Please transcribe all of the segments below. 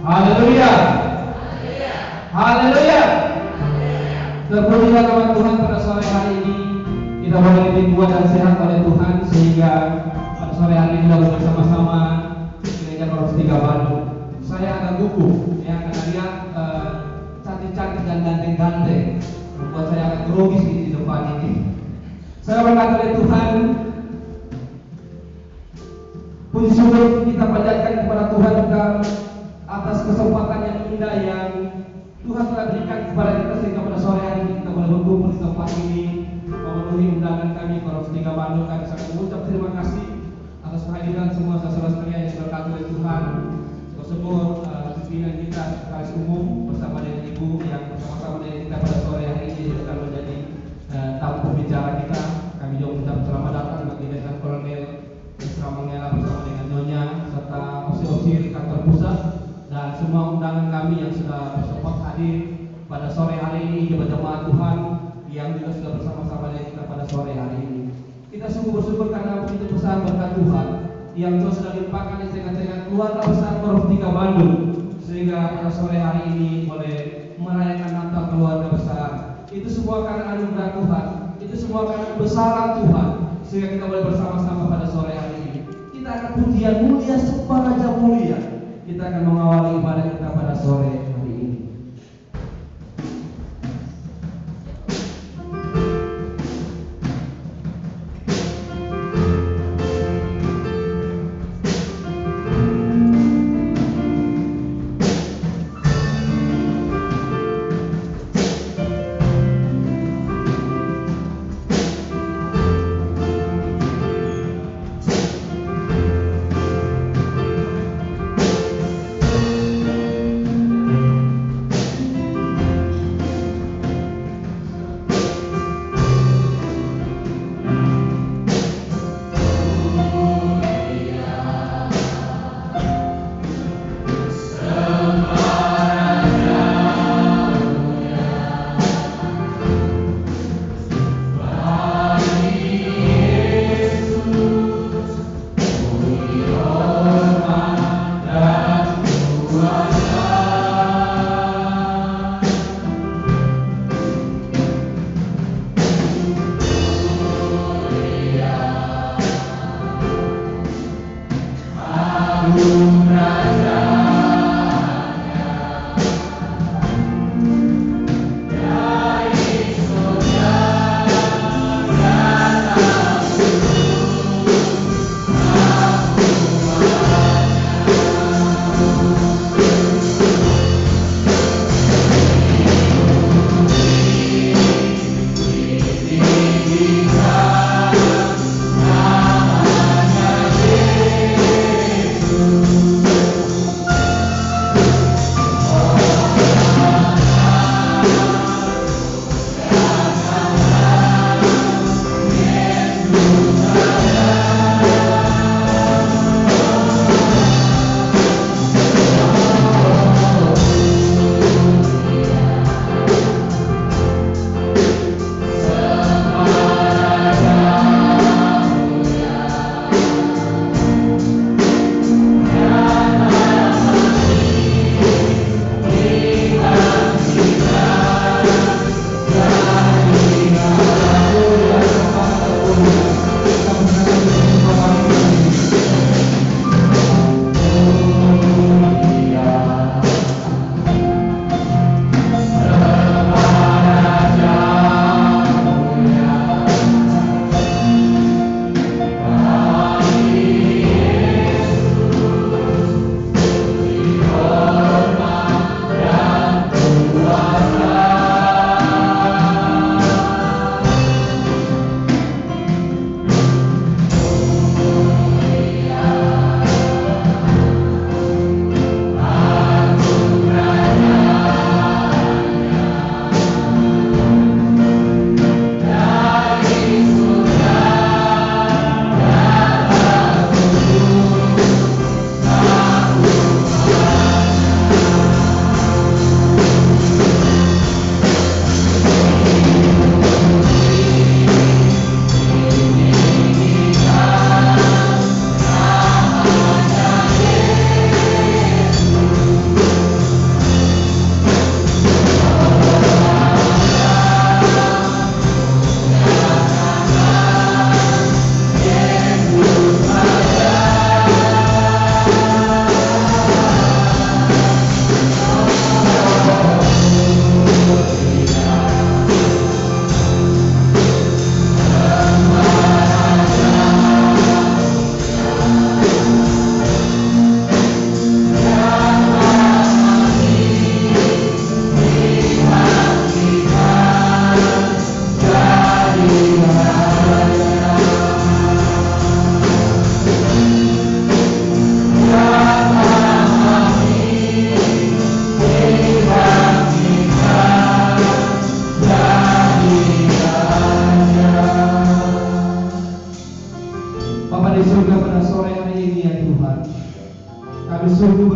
Haleluya. Haleluya. Terpujilah nama Tuhan pada sore hari ini. Kita boleh dibuat dan sehat oleh Tuhan sehingga pada sore hari ini kita bersama-sama gereja Koros 3 Bandung. Saya akan gugup ya karena lihat cantik-cantik dan ganteng-ganteng membuat saya akan grogis di depan ini. Saya berkata oleh Tuhan, puji syukur kita panjatkan kepada Tuhan juga atas kesempatan yang indah yang Tuhan telah berikan kepada kita sehingga pada sore hari ini kita boleh berkumpul di tempat ini memenuhi undangan kami Koros 3 Bandung. Kami sangat mengucap terima kasih atas kehadiran semua saudara sekalian yang berkati oleh Tuhan. Semua pimpinan kita sekretaris umum bersama dengan ibu yang bersama-sama dengan kita pada sore hari ini akan menjadi tamu pembicara kita. Kami juga mengucap selamat datang bagi Letnan Kolonel Isra Mangela bersama dengan Nyonya serta osi-osi kantor pusat dan semua undangan kami yang sudah bersempat hadir pada sore hari ini, jemaat Tuhan yang juga sudah bersama-sama dengan kita pada sore hari ini. Kita sungguh bersyukur karena begitu besar berkat Tuhan yang Tuhan sudah limpahkan di tengah-tengah keluarga besar Koros 3 Bandung sehingga pada sore hari ini boleh merayakan Natal keluarga besar. Itu semua karena anugerah Tuhan, itu semua karena kebesaran Tuhan sehingga kita boleh bersama-sama pada sore hari ini. Kita akan pujian mulia sembah Raja mulia. Kita akan mengawali ibadah kita pada sore hari ini.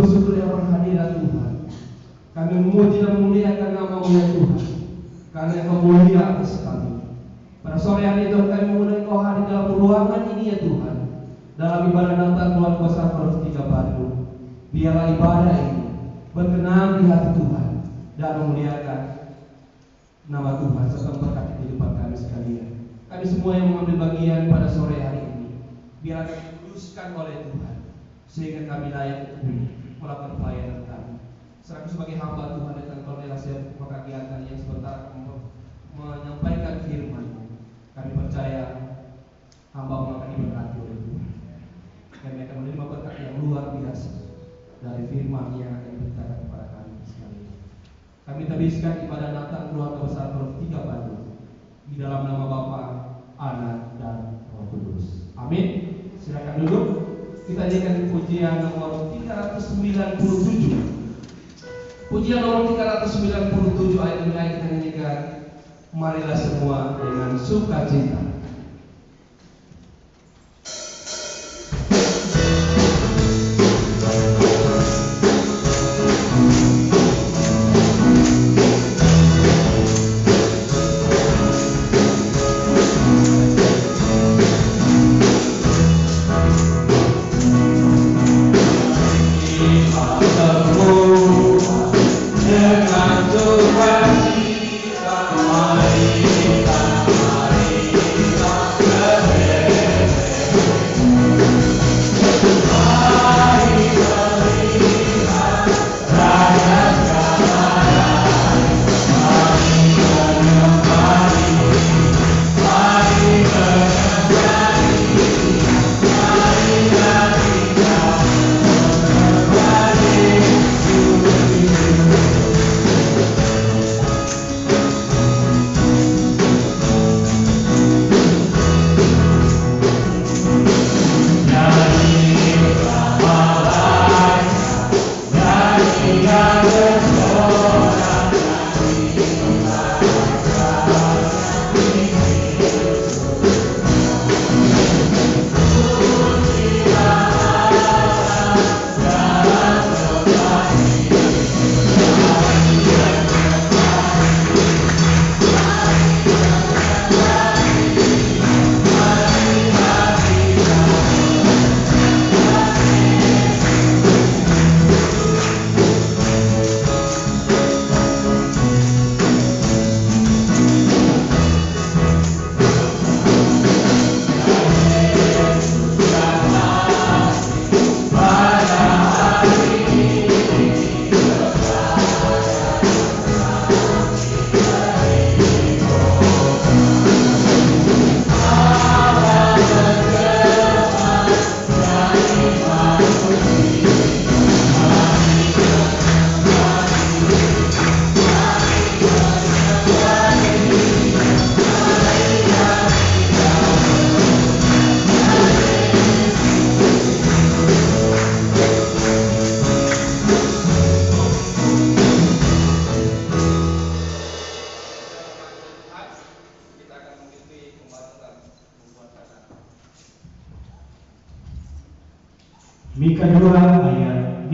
bersyukur yang berhadirat Tuhan. Kami memuji dan memuliakan nama-Mu ya Tuhan, karena Engkau mulia atas kami. Pada sore hari Tuhan, kami memuliakan Engkau hadir dalam ruangan ini ya Tuhan, dalam ibadah Natal keluarga besar Profetika Bandung. Biarlah ibadah ini berkenan di hati Tuhan dan memuliakan nama Tuhan serta memberkati kehidupan kami sekalian. Kami semua yang mengambil bagian pada sore hari ini, biarlah kami diluluskan oleh Tuhan sehingga kami layak untuk melakukan pelayanan kami. Serahkan sebagai hamba Tuhan dan Engkau adalah setiap kegiatan yang sebentar menyampaikan firman-Mu. Kami percaya hamba-Mu akan diberkati oleh Tuhan. Kami akan menerima berkat yang luar biasa dari firman yang akan diberitakan kepada kami sekalian. Kami tabiskan ibadah Natal keluarga besar Profetika Bandung di dalam nama Bapa, Anak, dan Roh Kudus. Amin. Silakan duduk. Kita jadikan pujian nomor 397. Pujian nomor 397 ayat demi ayat kita nyanyikan. Marilah semua dengan sukacita.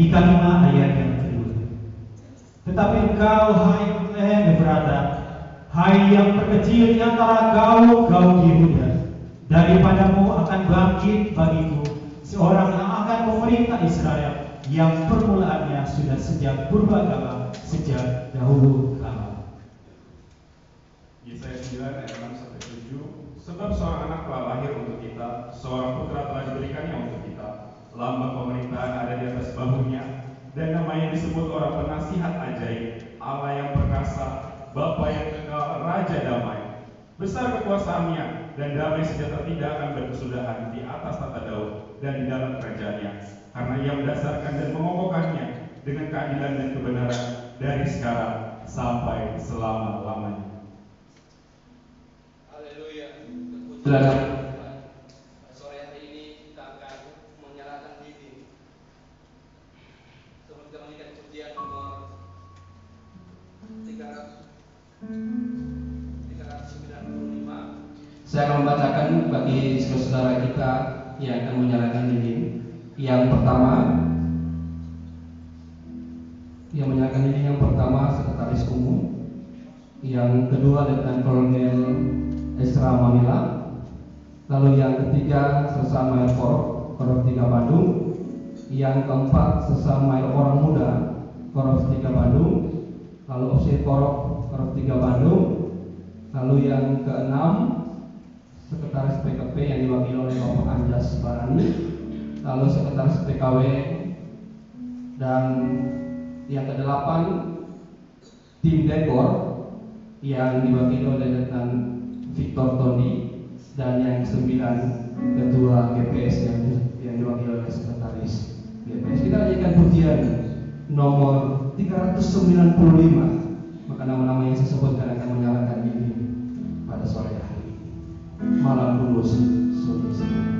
Mika 5 ayat yang kedua. Tetapi engkau, hai Bethlehem Efrata, hai yang terkecil di antara kaum Yehuda, daripadamu akan bangkit bagiku seorang yang akan memerintah Israel, yang permulaannya sudah sejak purbakala, sejak dahulu kala. Yesaya 9 ayat 6-7. Sebab seorang anak telah lahir untuk kita, seorang putra telah diberikannya untuk kita. Lambang pemerintahan ada di atas bahunya, dan namanya disebut orang penasihat ajaib, Allah yang perkasa, Bapa yang kekal, Raja damai. Besar kekuasaannya, dan damai sejahtera tidak akan berkesudahan di atas tata Daud dan di dalam kerajaannya, karena ia mendasarkan dan mengokohkannya dengan keadilan dan kebenaran dari sekarang sampai selama-lamanya. Haleluya. Sore hari ini kita akan menyalakan lilin. Sebelum kita menyanyikan pujian nomor 395, saya akan membacakan bagi saudara kita yang akan menyalakan lilin. Yang pertama, Yang menyerahkan diri yang pertama Sekretaris Umum, yang kedua Letnan Kolonel Esra Mamila, lalu yang ketiga sesama Mayor Korps 3 Bandung, yang keempat sesama Mayor Orang Muda Korps 3 Bandung, lalu Officer Korps 3 Bandung, lalu yang keenam Sekretaris PKP yang diwakili oleh Bapak Anjas Barani, lalu Sekretaris PKW, dan yang kedelapan tim dekor yang diwakili oleh Letnan Victor Tony, dan yang kesembilan ketua GPS yang diwakili oleh Sekretaris GPS. Kita lanjutkan pujian nomor 395. Maka nama-nama yang saya sebutkan akan menyalakan diri pada sore hari. Malam Kudus Sulawesi.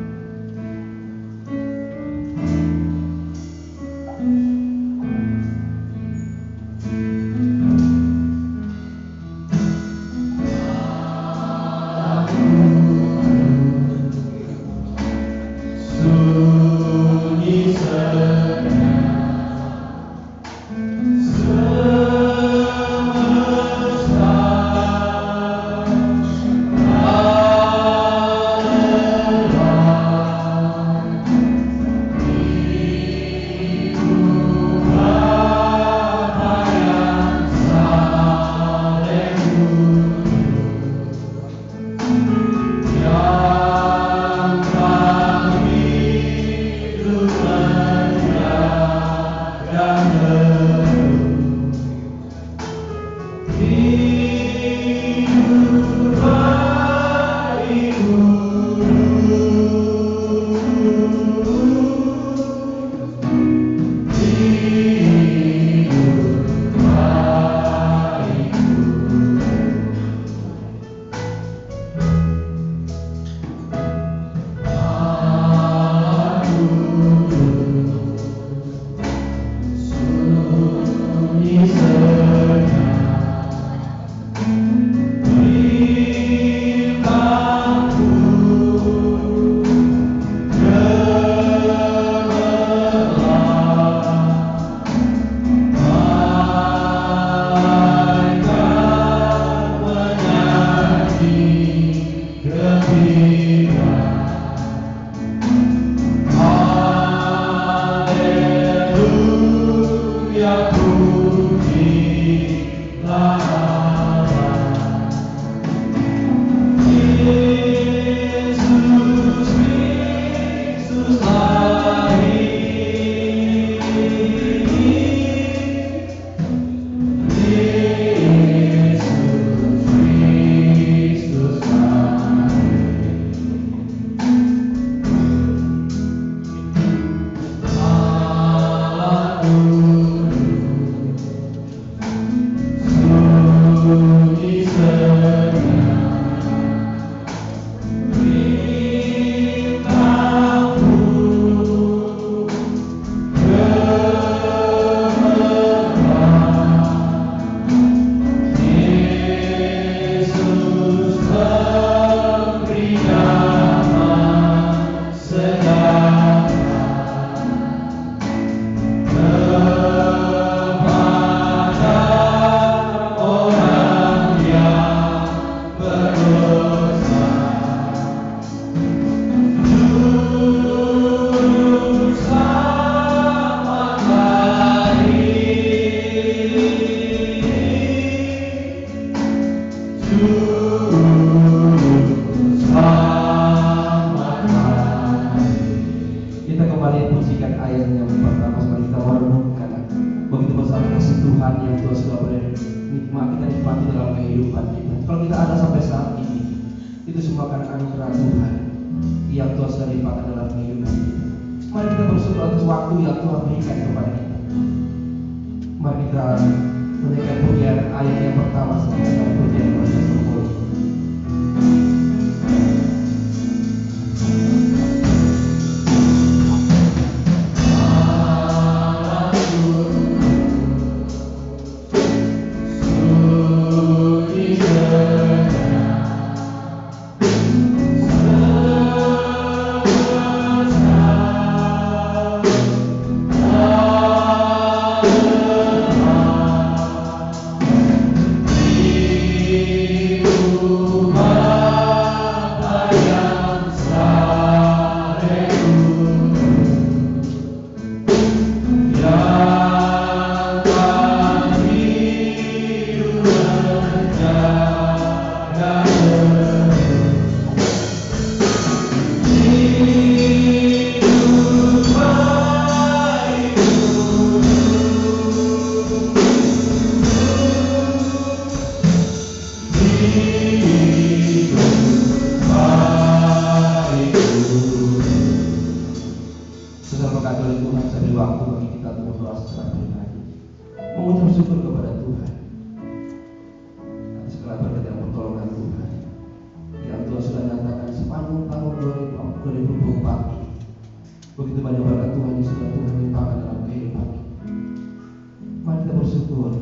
Mari kita bersyukur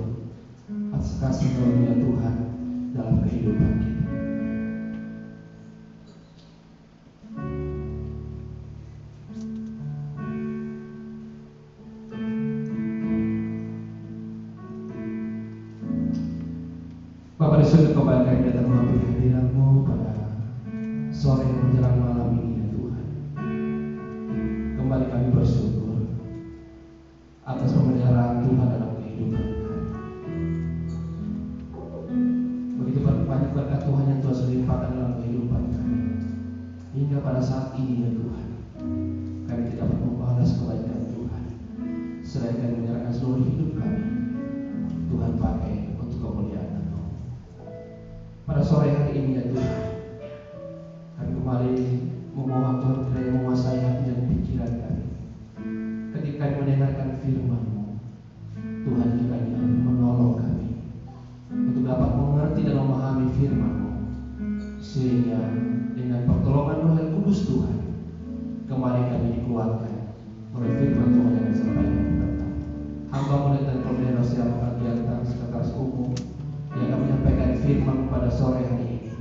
atas kasih karunia Tuhan dalam kehidupan kita. Bapak di surga, kembali kami datang menghampiri hadirat-Mu pada sore menjelang malam ini ya Tuhan. Kembali kami bersyukur atas pemeliharaan Tuhan dalam kehidupan kami. Begitu banyak berkat Tuhan yang Tuhan sudah limpahkan dalam kehidupan kami. Hingga pada saat ini ya Tuhan, kami tidak dapat membalas kebaikan Tuhan. Selain kami menyerahkan seluruh hidup kami, Tuhan pakai untuk kemuliaan-Mu. Pada sore hari ini ya Tuhan, kami kembali memohon Tuhan kiranya menguasai hati dan pikiran kami. Ketika kami mendengarkan firman-Mu, Tuhan kiranya menolong kami untuk dapat mengerti dan memahami firman-Mu, sehingga dengan pertolongan Roh yang Kudus Tuhan, kembali kami dikuatkan oleh firman Tuhan yang disampaikan kepada kami. Hamba-Mu dan Saudara siapa di antara sekretaris umum yang akan menyampaikan firman pada sore hari ini.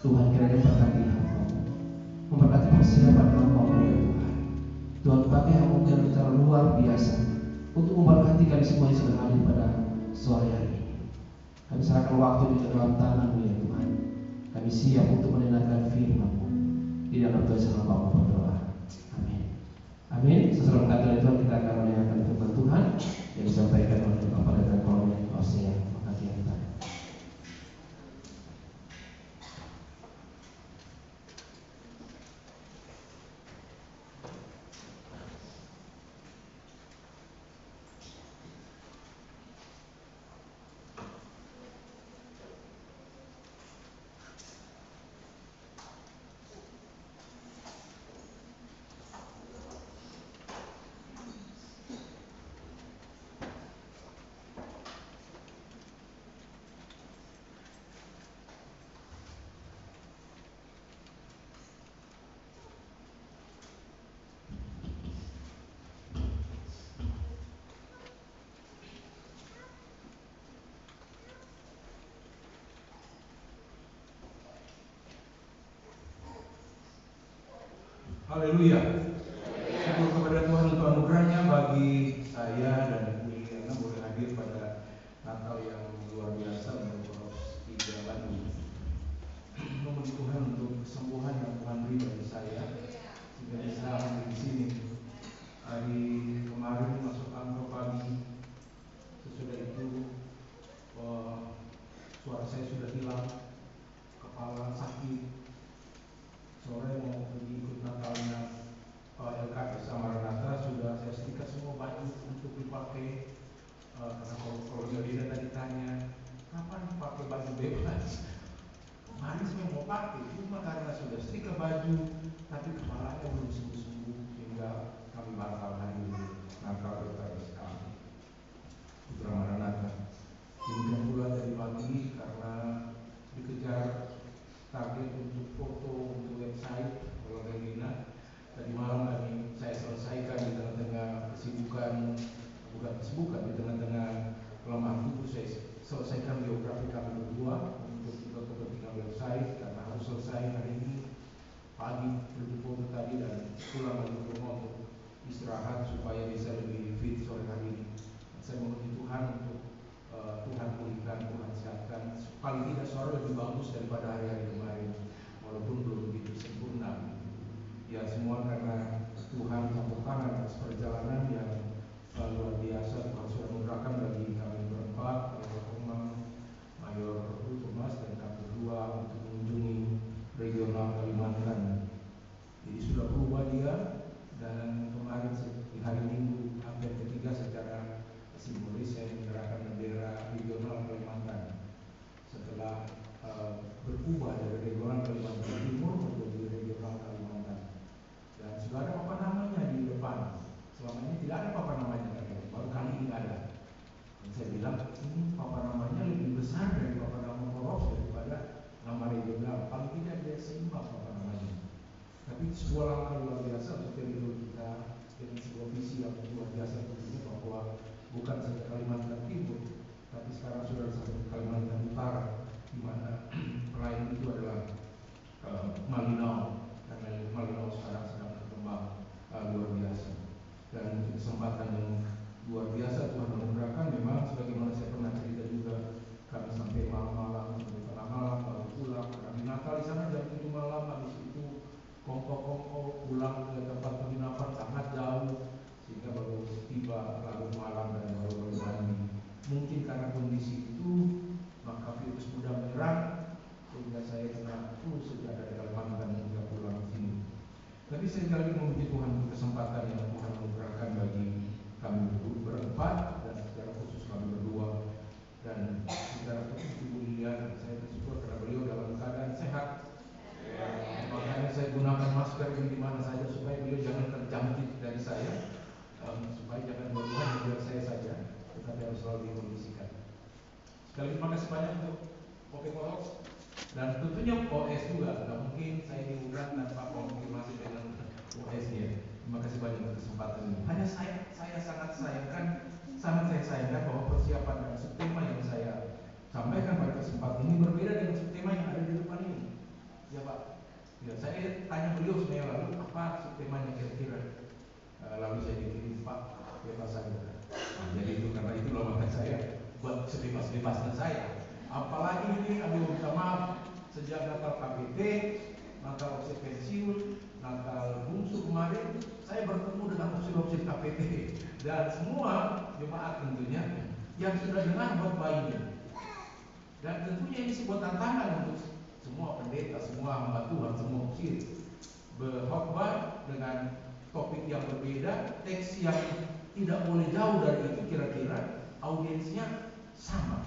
Tuhan kiranya berkati hamba-Mu, memberkati persiapan hamba-Mu ya Tuhan. Tuhan pakai hamba-Mu dengan cara luar biasa untuk memberkati kami semua yang sudah hadir pada sore hari ini. Kami serahkan waktu di dalam tangan-Mu ya Tuhan. Kami siap untuk mendengarkan firman-Mu. Di dalam doa hamba-Mu berdoa. Amin. Amin. Sesuai kata Tuhan, kita akan mendengarkan firman Tuhan yang disampaikan oleh Bapak Pendeta Kolonel Hosea. Makasih ya Tuhan. Haleluya. Syukur kepada Tuhan untuk anugerahnya bagi saya dan Ibu Liliana boleh hadir pada Natal yang luar biasa untuk Poros 3 Bandung. Memohon Tuhan untuk kesembuhan yang Tuhan beri bagi saya sehingga bisa hadir di sini. Hari kemarin masuk kantor pagi, sesudah itu suara saya sudah hilang, kepala sakit. Sore mau pergi ikut Natalnya LKS Samaranata, sudah saya setrika semua baju untuk dipakai. Karena kalau Yolida tadi tanya kapan pakai baju bebas, kemarin saya mau pakai, cuma karena sudah setrika baju tapi kepalanya belum sembuh-sembuh sehingga kami batal hari Natal LKS kami Putra Maranatha. Demikian pula tadi pagi karena dikejar target untuk foto untuk website Keluarga Lina. Tadi malam saya selesaikan di tengah-tengah kesibukan, bukan kesibukan, di tengah-tengah kelemahan tubuh saya selesaikan biografi kami berdua untuk juga kepentingan website karena harus selesai hari ini pagi untuk foto tadi dan pulang lagi ke rumah untuk istirahat supaya bisa lebih fit sore hari ini. Saya memuji Tuhan untuk Tuhan pulihkan, Tuhan sehatkan, paling tidak suara lebih bagus daripada hari-hari kemarin, walaupun belum begitu sempurna. Ya semua karena Tuhan campur tangan atas perjalanan yang luar biasa Tuhan sudah menggerakkan bagi kami berempat, Mayor Omang, Mayor Thomas dan kami berdua untuk mengunjungi regional Kalimantan. Jadi sudah berubah dia dan kemarin di hari Minggu hampir ketiga secara simbolis saya menyerahkan bendera regional Kalimantan setelah berubah dari regional Kalimantan Timur menjadi regional Kalimantan. Dan sudah ada papan namanya di depan. Selama ini tidak ada papan namanya, baru kali ini ada. Dan saya bilang ini papan namanya lebih besar dari papan nama Poros daripada nama regional. Paling tidak dia seimbang papan namanya. Tapi sebuah langkah luar biasa untuk kita dengan sebuah visi yang luar biasa tentunya bahwa bukan saja Kalimantan dari saya, supaya jangan dua-duanya biar saya saja, tetapi harus selalu dikondisikan. Sekali lagi terima kasih banyak untuk OPPOS dan tentunya OS juga. Tidak mungkin saya diundang tanpa konfirmasi dengan OS-nya. Terima kasih banyak untuk kesempatan ini. Hanya saya sangat sayangkan bahwa persiapan dan subtema yang saya sampaikan pada kesempatan ini berbeda dengan subtema yang ada di depan ini. Ya Pak. Ya, saya tanya beliau sebenarnya lalu apa subtemanya kira-kira. Lalu saya dikirim Pak bebas saja. Nah, jadi itu karena itulah maka saya buat sebebas-bebasnya saya. Apalagi ini minta maaf sejak Natal KPT, Natal Opsi Pensiun, Natal Bungsu kemarin saya bertemu dengan opsi KPT dan semua jemaat tentunya yang sudah dengar khotbah ini. Dan tentunya ini sebuah tantangan untuk semua pendeta, semua hamba Tuhan, semua opsi berkhotbah dengan topik yang berbeda, teks yang tidak boleh jauh dari itu, kira-kira audiensnya sama.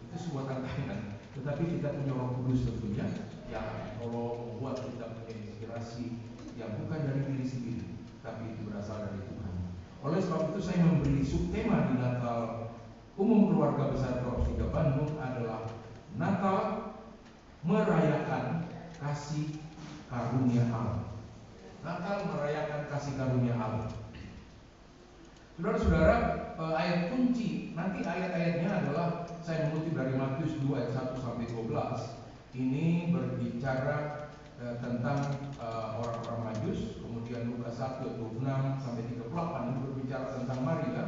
Itu sebuah tantangan. Tetapi kita punya Roh Kudus tentunya yang kalau membuat kita punya inspirasi yang bukan dari diri sendiri, tapi itu berasal dari Tuhan. Oleh sebab itu saya memberi subtema di Natal Umum Keluarga Besar Korps 3 Bandung adalah Natal merayakan kasih karunia Allah. Natal merayakan kasih karunia Allah. Saudara-saudara, ayat kunci, nanti ayat-ayatnya adalah saya mengutip dari Matius 2 ayat 1 sampai 12. Ini berbicara tentang orang-orang Majus. Kemudian Lukas 1 ayat 26 sampai 38 ini berbicara tentang Maria,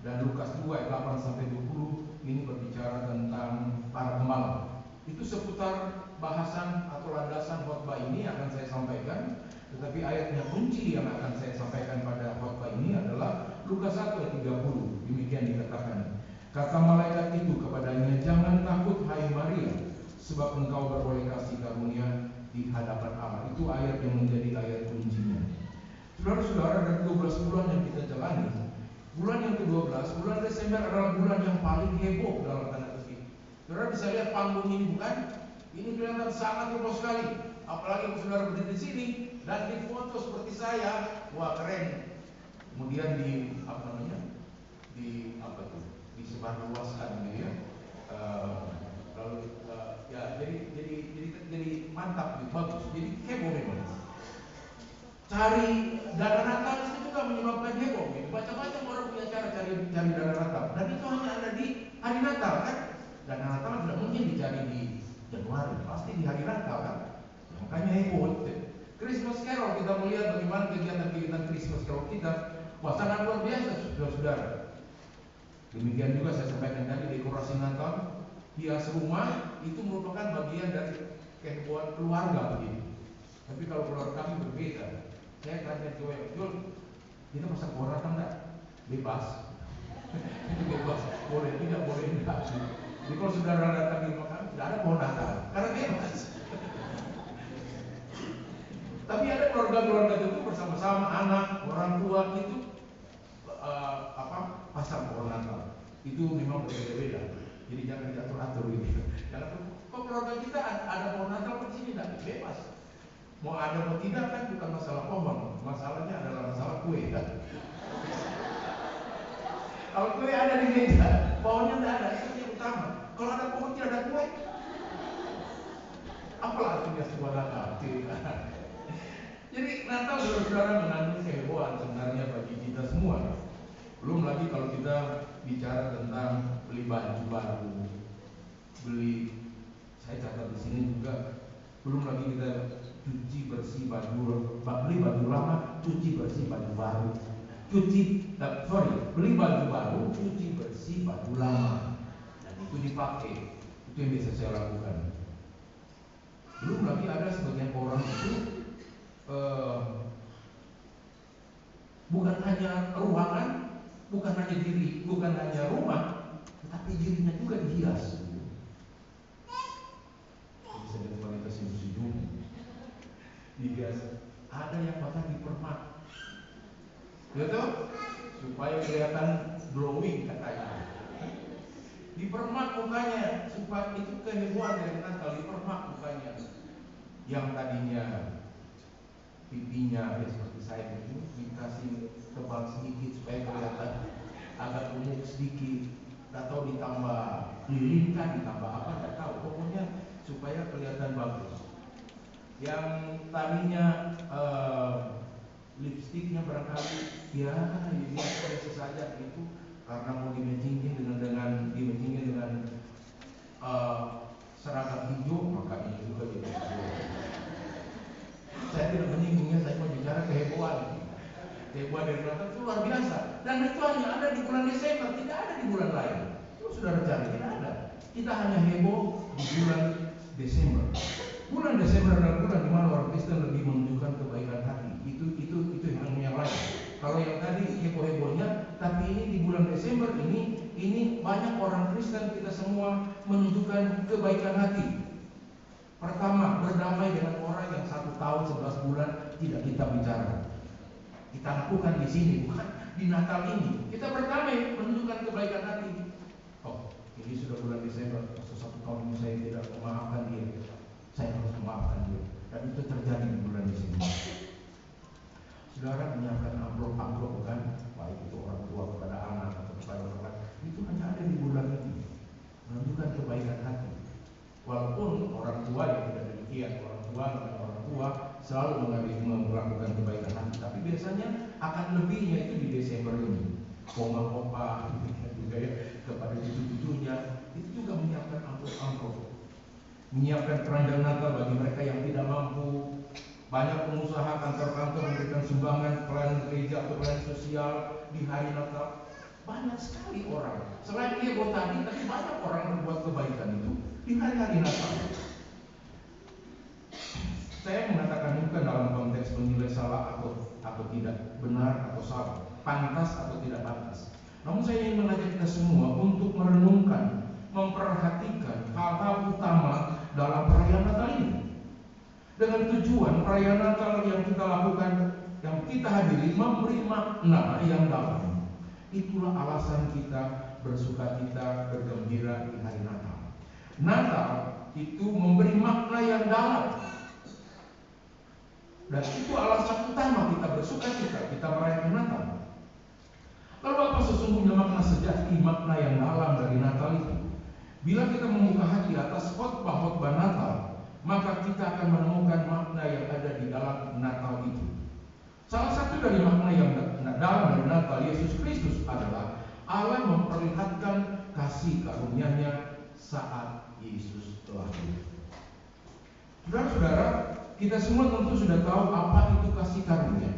dan Lukas 2 ayat 8 sampai 20 ini berbicara tentang para pembalap. Itu seputar bahasan atau landasan khotbah ini akan saya sampaikan. Tetapi ayatnya kunci yang akan saya sampaikan pada khotbah ini adalah Lukas 1 ayat 30. Demikian dikatakan, kata malaikat itu kepadanya, jangan takut hai Maria, sebab engkau beroleh kasih karunia di hadapan Allah. Itu ayat yang menjadi ayat kuncinya. Saudara-saudara, dari 12 bulan yang kita jalani, bulan yang ke-12, bulan Desember adalah bulan yang paling heboh dalam tanda kutip. Saudara bisa lihat panggung ini bukan? Ini kelihatan sangat heboh sekali. Apalagi saudara berdiri di sini dan di foto seperti saya, wah keren. Kemudian disebarluaskan gitu ya. Jadi mantap, gitu, bagus. Jadi heboh memang. Cari dana Natal itu juga menyebabkan heboh. Gitu. Macam-macam orang punya cara cari dana Natal. Dan itu hanya ada di hari Natal kan? Dana Natal tidak mungkin dicari di Januari, pasti di hari Natal kan? Makanya heboh. Christmas Carol, kita melihat bagaimana kegiatan-kegiatan Christmas Carol kita, wah sangat luar biasa, saudara-saudara. Demikian juga saya sampaikan tadi, dekorasi Natal, hias rumah itu merupakan bagian dari kehebohan keluarga begitu. Tapi kalau keluarga kami berbeda. Saya tanya cewek, Jul, kita pasang pohon Natal enggak? Bebas. Itu bebas, boleh tidak, boleh enggak. Jadi kalau saudara datang di rumah kami, tidak ada pohon Natal, karena bebas. Tapi ada keluarga-keluarga itu bersama-sama anak, orang tua itu pasang pohon Natal. Itu memang berbeda-beda. Jadi jangan diatur-atur gitu. Jangan kok keluarga kita ada pohon Natal di sini tidak bebas. Mau ada mau tidak kan bukan masalah pohon, masalahnya adalah masalah kue kan. Kalau kue ada di meja, pohonnya tidak ada, itu yang utama. Kalau ada pohon tidak ada kue, apalah artinya sebuah Natal? Jadi Natal saudara mengandung kehebohan sebenarnya bagi kita semua. Belum lagi kalau kita bicara tentang beli baju baru, saya catat di sini juga. Belum lagi kita cuci bersih beli baju lama, cuci bersih baju baru. Beli baju baru, cuci bersih baju lama, dan itu dipakai. Itu yang biasa saya lakukan. Belum lagi ada sebagian orang itu bukan hanya ruangan, bukan hanya diri, bukan hanya rumah, tetapi dirinya juga dihias. Bisa jadi wanita senyum-senyum, dihias. Ada yang bahkan dipermak, gitu, supaya kelihatan glowing katanya. Dipermak mukanya, supaya itu kehebohan dari Natal, dipermak mukanya. Yang tadinya pipinya ya seperti saya begini, dikasih tebal sedikit supaya kelihatan agak gemuk sedikit, atau ditambah lilin kan, ditambah apa nggak tahu, pokoknya supaya kelihatan bagus. Yang tadinya lipstiknya barangkali ya biasa saja itu, karena mau dimatchingin dengan seragam hijau, maka ini juga jadi hijau. Saya tidak menyinggungnya, saya mau bicara kehebohan dari Natal itu luar biasa, dan itu hanya ada di bulan Desember, tidak ada di bulan lain. Itu saudara cari, tidak ada. Kita hanya heboh di bulan Desember. Bulan Desember adalah bulan di mana orang Kristen lebih menunjukkan kebaikan hati. Itu yang lain. Kalau yang tadi heboh-hebohnya, tapi ini di bulan Desember ini banyak orang Kristen, kita semua menunjukkan kebaikan hati. Pertama, berdamai dengan orang yang 1 tahun 11 bulan tidak kita bicara. Kita lakukan di sini, bukan di Natal ini. Kita berdamai, menunjukkan kebaikan hati. Oh, ini sudah bulan Desember, 1 tahun ini saya tidak memaafkan dia. Saya harus memaafkan dia. Dan itu terjadi di bulan Desember. Saudara menyiapkan amplop bukan, baik itu orang tua kepada anak atau kepada orang lain, itu hanya ada di bulan ini, menunjukkan kebaikan hati. Walaupun orang tua yang tidak demikian, orang tua selalu melakukan kebaikan hati, tapi biasanya akan lebihnya itu di Desember ini. Oma juga ya, kepada cucu-cucunya itu juga menyiapkan amplop, menyiapkan keranjang Natal bagi mereka yang tidak mampu. Banyak pengusaha kantor-kantor memberikan sumbangan pelayanan gereja atau pelayanan sosial di hari Natal. Banyak sekali orang, selain heboh tadi, tapi banyak orang berbuat kebaikan itu di hari-hari Natal. Saya mengatakan bukan dalam konteks menilai salah atau tidak, benar atau salah, pantas atau tidak pantas. Namun saya ingin mengajak kita semua untuk merenungkan, memperhatikan hal-hal utama dalam perayaan Natal ini. Dengan tujuan perayaan Natal yang kita lakukan, yang kita hadiri, memberi makna yang dalam. Itulah alasan kita bersukacita, bergembira di hari Natal. Natal itu memberi makna yang dalam. Dan itu alasan utama kita bersukacita, kita merayakan Natal. Lalu apa sesungguhnya makna sejati, makna yang dalam dari Natal itu? Bila kita membuka hati atas khotbah-khotbah Natal, maka kita akan menemukan makna yang ada di dalam Natal itu. Salah satu dari makna yang dalam dari Natal Yesus Kristus adalah Allah memperlihatkan kasih karunia-Nya saat Yesus lahir. Saudara-saudara, kita semua tentu sudah tahu apa itu kasih karunia.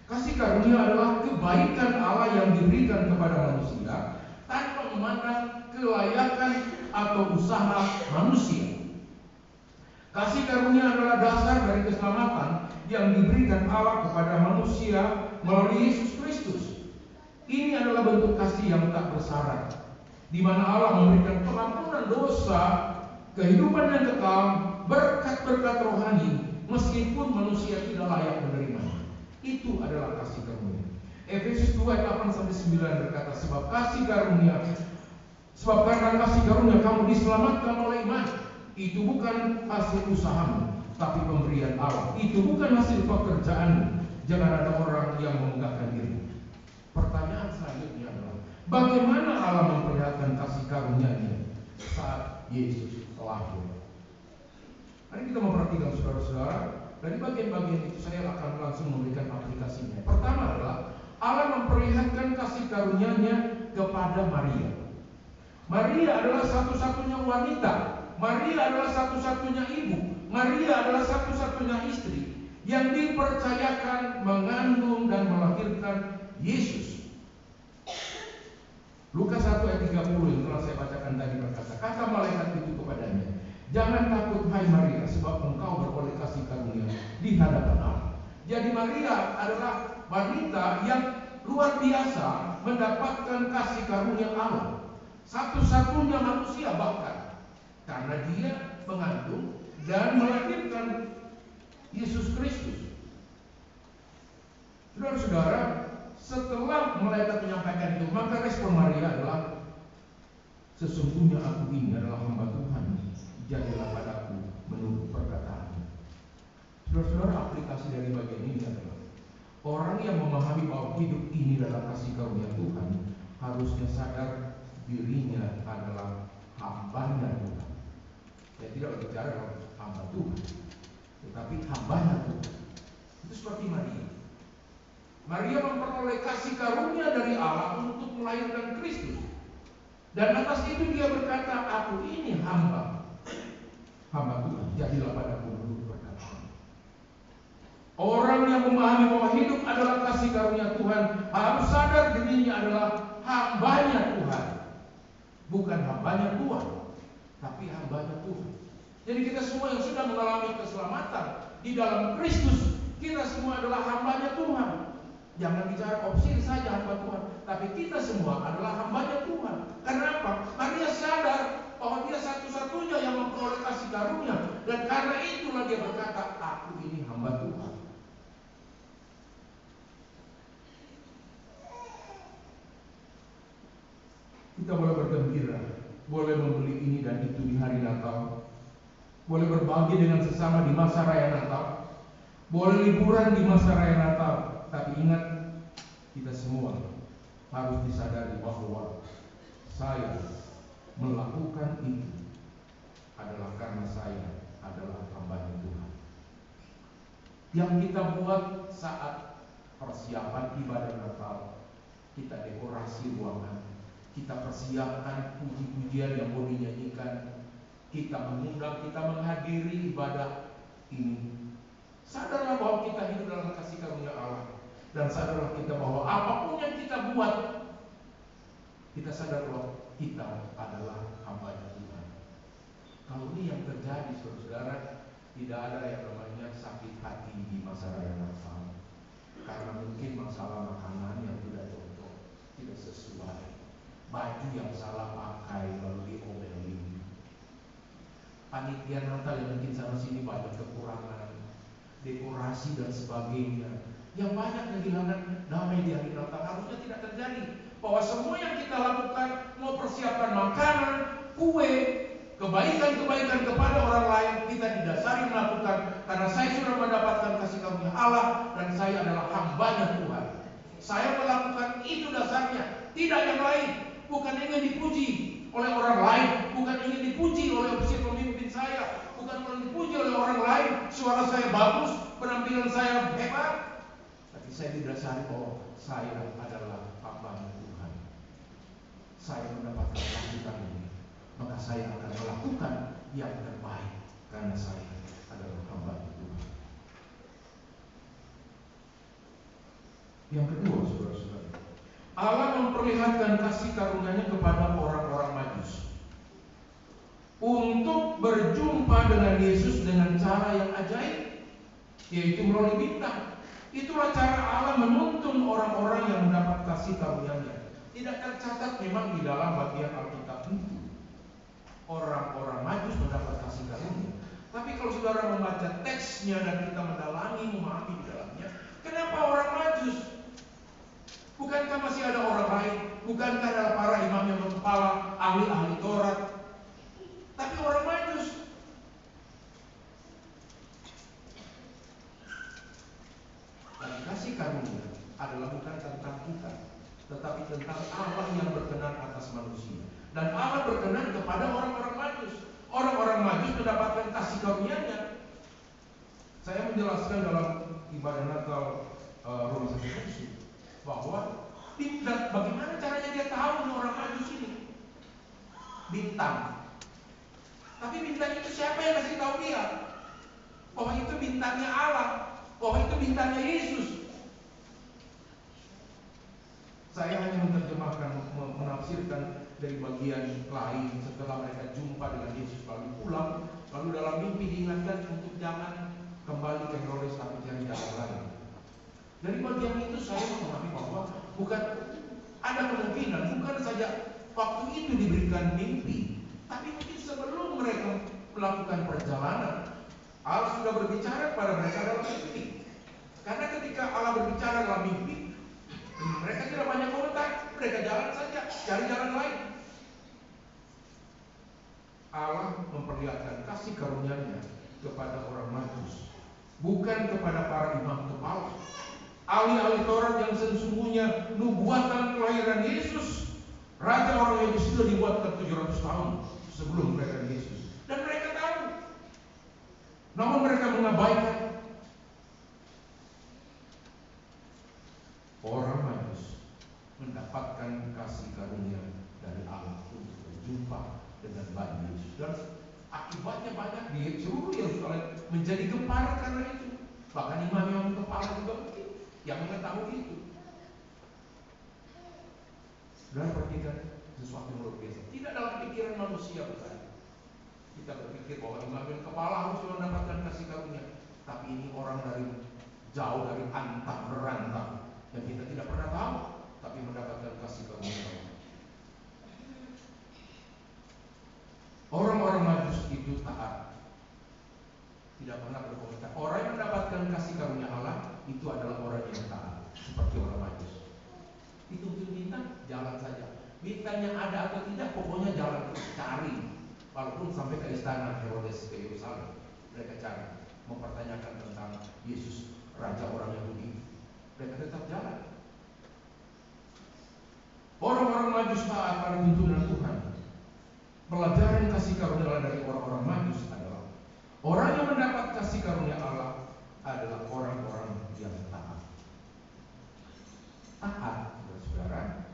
Kasih karunia adalah kebaikan Allah yang diberikan kepada manusia tanpa memandang kelayakan atau usaha manusia. Kasih karunia adalah dasar dari keselamatan yang diberikan Allah kepada manusia melalui Yesus Kristus. Ini adalah bentuk kasih yang tak bersyarat, di mana Allah memberikan pengampunan dosa, kehidupan yang kekal, berkat-berkat rohani, meskipun manusia tidak layak menerimanya. Itu adalah kasih karunia. Efesus 2:8-9 berkata, sebab karena kasih karunia kamu diselamatkan oleh iman. Itu bukan hasil usahamu, tapi pemberian Allah. Itu bukan hasil pekerjaanmu. Jangan ada orang yang memegahkan diri. Pertanyaan selanjutnya adalah, bagaimana Allah memperlihatkan kasih karunia-Nya saat Yesus lahir? Mari kita memperhatikan saudara-saudara. Dari bagian-bagian itu saya akan langsung memberikan aplikasinya. Pertama adalah Allah memperlihatkan kasih karunia-Nya kepada Maria. Maria adalah satu-satunya wanita. Maria adalah satu-satunya ibu. Maria adalah satu-satunya istri yang dipercayakan mengandung dan melahirkan Yesus. Lukas 1:30 yang telah saya bacakan tadi berkata, kata malaikat itu kepadanya, jangan takut hai Maria, sebab engkau beroleh kasih karunia di hadapan Allah. Jadi Maria adalah wanita yang luar biasa mendapatkan kasih karunia Allah. Satu-satunya manusia bahkan, karena dia mengandung dan melahirkan Yesus Kristus. Saudara-saudara, setelah malaikat menyampaikan itu, maka respon Maria adalah, sesungguhnya aku ini adalah hamba Tuhan, jadilah padaku menurut perkataanmu. Saudara-saudara, aplikasi dari bagian ini adalah orang yang memahami bahwa hidup ini adalah kasih karunia Tuhan harusnya sadar dirinya adalah hambanya Tuhan. Saya tidak berbicara hamba Tuhan, tetapi hambanya Tuhan. Itu seperti Maria. Maria memperoleh kasih karunia dari Allah untuk melahirkan Kristus. Dan atas itu dia berkata, aku ini hamba Tuhan, jadilah padaku menurut perkataan. Orang yang memahami bahwa hidup adalah kasih karunia Tuhan harus sadar dirinya adalah hambanya Tuhan. Bukan hambanya Tuhan, tapi hambanya Tuhan. Jadi kita semua yang sudah mengalami keselamatan di dalam Kristus, kita semua adalah hambanya Tuhan. Jangan bicara opsi saja hamba Tuhan, tapi kita semua adalah hambanya Tuhan. Karena apa? Maria sadar bahwa dia satu-satunya yang memperoleh kasih karunia, dan karena itulah dia berkata, aku ini hamba Tuhan. Kita boleh bergembira, boleh membeli ini dan itu di hari Natal, boleh berbagi dengan sesama di masa raya Natal, boleh liburan di masa raya Natal. Tapi ingat, kita semua harus disadari bahwa saya melakukan itu adalah karena saya adalah hamba Tuhan. Yang kita buat saat persiapan ibadah Natal, kita dekorasi ruangan, kita persiapkan puji-pujian yang mau dinyanyikan, kita mengundang, kita menghadiri ibadah ini. Sadarlah bahwa kita hidup dalam kasih karunia Allah, dan sadarlah kita bahwa apapun yang kita buat, kita sadar bahwa kita adalah hamba Tuhan. Kalau ini yang terjadi, saudara, tidak ada yang namanya sakit hati di masa raya Natal, karena mungkin masalah makanan yang tidak cocok, tidak sesuai, baju yang salah pakai lalu diomelin, panitia Natal yang mungkin sana sini banyak kekurangan, dekorasi dan sebagainya, yang banyak kehilangan damai di hari Natal. Harusnya tidak terjadi. Bahwa semua yang kita lakukan, mau persiapan makanan, kue, kebaikan-kebaikan kepada orang lain, kita didasari melakukan karena saya sudah mendapatkan kasih karunia Allah dan saya adalah hambanya Tuhan. Saya melakukan itu dasarnya, tidak yang lain. Bukan ingin dipuji oleh orang lain, bukan ingin dipuji oleh ofisir pemimpin saya, bukan ingin dipuji oleh orang lain, suara saya bagus, penampilan saya hebat, tapi saya didasari bahwa saya adalah hamba Tuhan. Saya mendapatkan kasih karunia, maka saya akan melakukan yang terbaik karena saya adalah hamba Tuhan. Yang kedua, saudara-saudara, Allah memperlihatkan kasih karunia-Nya kepada orang-orang Majus untuk berjumpa dengan Yesus dengan cara yang ajaib, yaitu melalui bintang. Itulah cara Allah menuntun orang-orang yang mendapat kasih karunia-Nya. Tidak tercatat memang di dalam bagian Alkitab itu orang-orang Majus mendapat kasih karunia. Tapi kalau saudara membaca teksnya dan kita mendalami, memahami di dalamnya, kenapa orang Majus? Bukankah masih ada orang lain? Bukankah ada para imam yang kepala, ahli-ahli Taurat? Tapi orang Majus. Dan kasih karunia adalah bukan tentang kita, tetapi tentang Allah yang berkenan atas manusia. Dan Allah berkenan kepada orang-orang Majus. Orang-orang Majus mendapatkan kasih karunia-Nya. Saya menjelaskan dalam ibadah Natal Roma 1 bahwa bagaimana caranya dia tahu nih orang Majus ini? Bintang. Tapi bintang itu siapa yang kasih tahu dia? Bahwa itu bintangnya Allah, bahwa itu bintangnya Yesus. Saya hanya menerjemahkan, menafsirkan dari bagian lain setelah mereka jumpa dengan Yesus lalu pulang, lalu dalam mimpi diingatkan untuk jangan kembali ke Herodes tapi cari jalan lain. Dari bagian itu saya memahami bahwa bukan ada kemungkinan, bukan saja waktu itu diberikan mimpi, tapi mungkin sebelum mereka melakukan perjalanan, Allah sudah berbicara kepada mereka dalam mimpi. Karena ketika Allah berbicara dalam mimpi, mereka tidak banyak komentar, mereka jalan saja, cari jalan lain. Allah memperlihatkan kasih karunia-Nya kepada orang Majus bukan kepada para imam kepala, ahli-ahli Taurat yang sesungguhnya nubuatan kelahiran Yesus, Raja orang Yahudi sudah dibuatkan 700 tahun sebelum kelahiran Yesus, dan mereka tahu, namun mereka mengabaikan. Orang Majus mendapatkan kasih karunia dari Allah untuk berjumpa dengan Bayi Yesus, dan akibatnya banyak di seluruh Yerusalem menjadi gempar karena itu. Bahkan imam yang kepala juga begitu, yang mengetahui itu. Dan perhatikan sesuatu yang luar biasa. Tidak dalam pikiran manusia, bukan. Kita berpikir bahwa imam yang kepala harus mendapatkan kasih karunia, tapi ini orang dari jauh dari antah merantau yang kita tidak pernah tahu, tapi mendapatkan kasih karunia Allah. Orang-orang Majus itu taat, tidak pernah berkomentar. Orang yang mendapatkan kasih karunia Allah itu adalah orang yang taat, seperti orang Majus. Itu bintang, jalan saja. Bintangnya ada atau tidak, pokoknya jalan terus, cari. Walaupun sampai ke istana Herodes, ke Yerusalem, mereka cari, mempertanyakan tentang Yesus, Raja orang Yahudi. Mereka tetap jalan. Orang-orang Majus taat pada tuntunan Tuhan. Pelajaran kasih karunia Allah dari orang-orang Majus adalah orang yang mendapat kasih karunia Allah adalah orang-orang yang taat. Taat, saudara,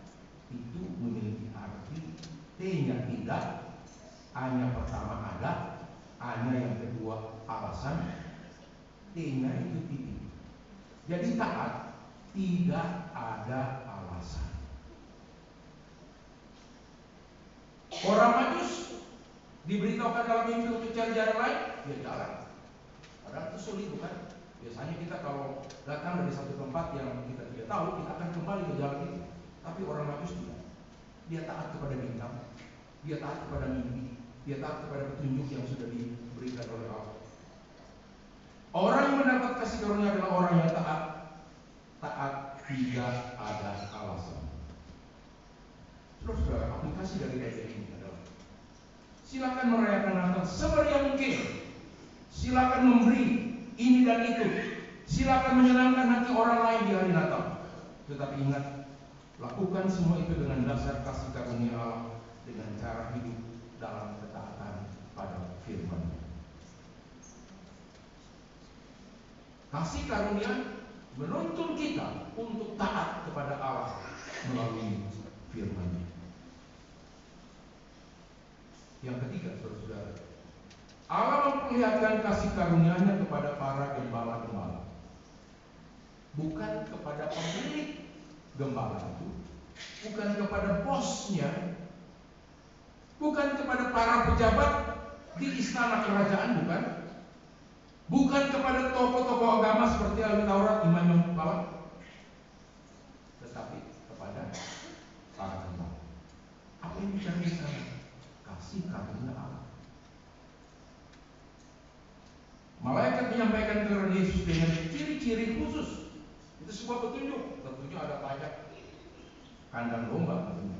itu memiliki arti T-nya tidak, A-nya pertama ada, A-nya yang kedua alasan, T-nya itu titik. Jadi taat tidak ada alasan. Orang Majus diberitahukan dalam mimpi untuk cari jalan lain, dia jalan. Padahal itu sulit, bukan? Biasanya kita kalau datang dari satu tempat yang kita tidak tahu, kita akan kembali ke jalan itu. Tapi orang Majus tidak. Dia taat kepada bintang, dia taat kepada mimpi, dia taat kepada petunjuk yang sudah diberikan oleh Allah. Orang yang mendapat kasih karunia adalah orang yang taat. Taat tidak ada alasan. Saudara, aplikasi dari bagian ini adalah silakan merayakan Natal semeriah mungkin. Silakan memberi ini dan itu. Silakan menyenangkan hati orang lain di hari Natal. Tetapi ingat, lakukan semua itu dengan dasar kasih karunia Allah, dengan cara hidup dalam ketaatan pada firman. Kasih karunia menuntun kita untuk taat kepada Allah melalui firman. Yang ketiga, saudara, Allah memperlihatkan kasih karunia-Nya kepada para gembala-gembala, bukan kepada pemilik gembala itu, bukan kepada bosnya, bukan kepada para pejabat di istana kerajaan, bukan kepada tokoh-tokoh agama seperti ahli Taurat, imam kepala, tetapi kepada para gembala. Apa yang bicara di sana? Kasih karunia Allah. Malaikat menyampaikan kepada Yesus dengan ciri-ciri khusus. Itu sebuah petunjuk. Tentunya ada banyak kandang domba, tentunya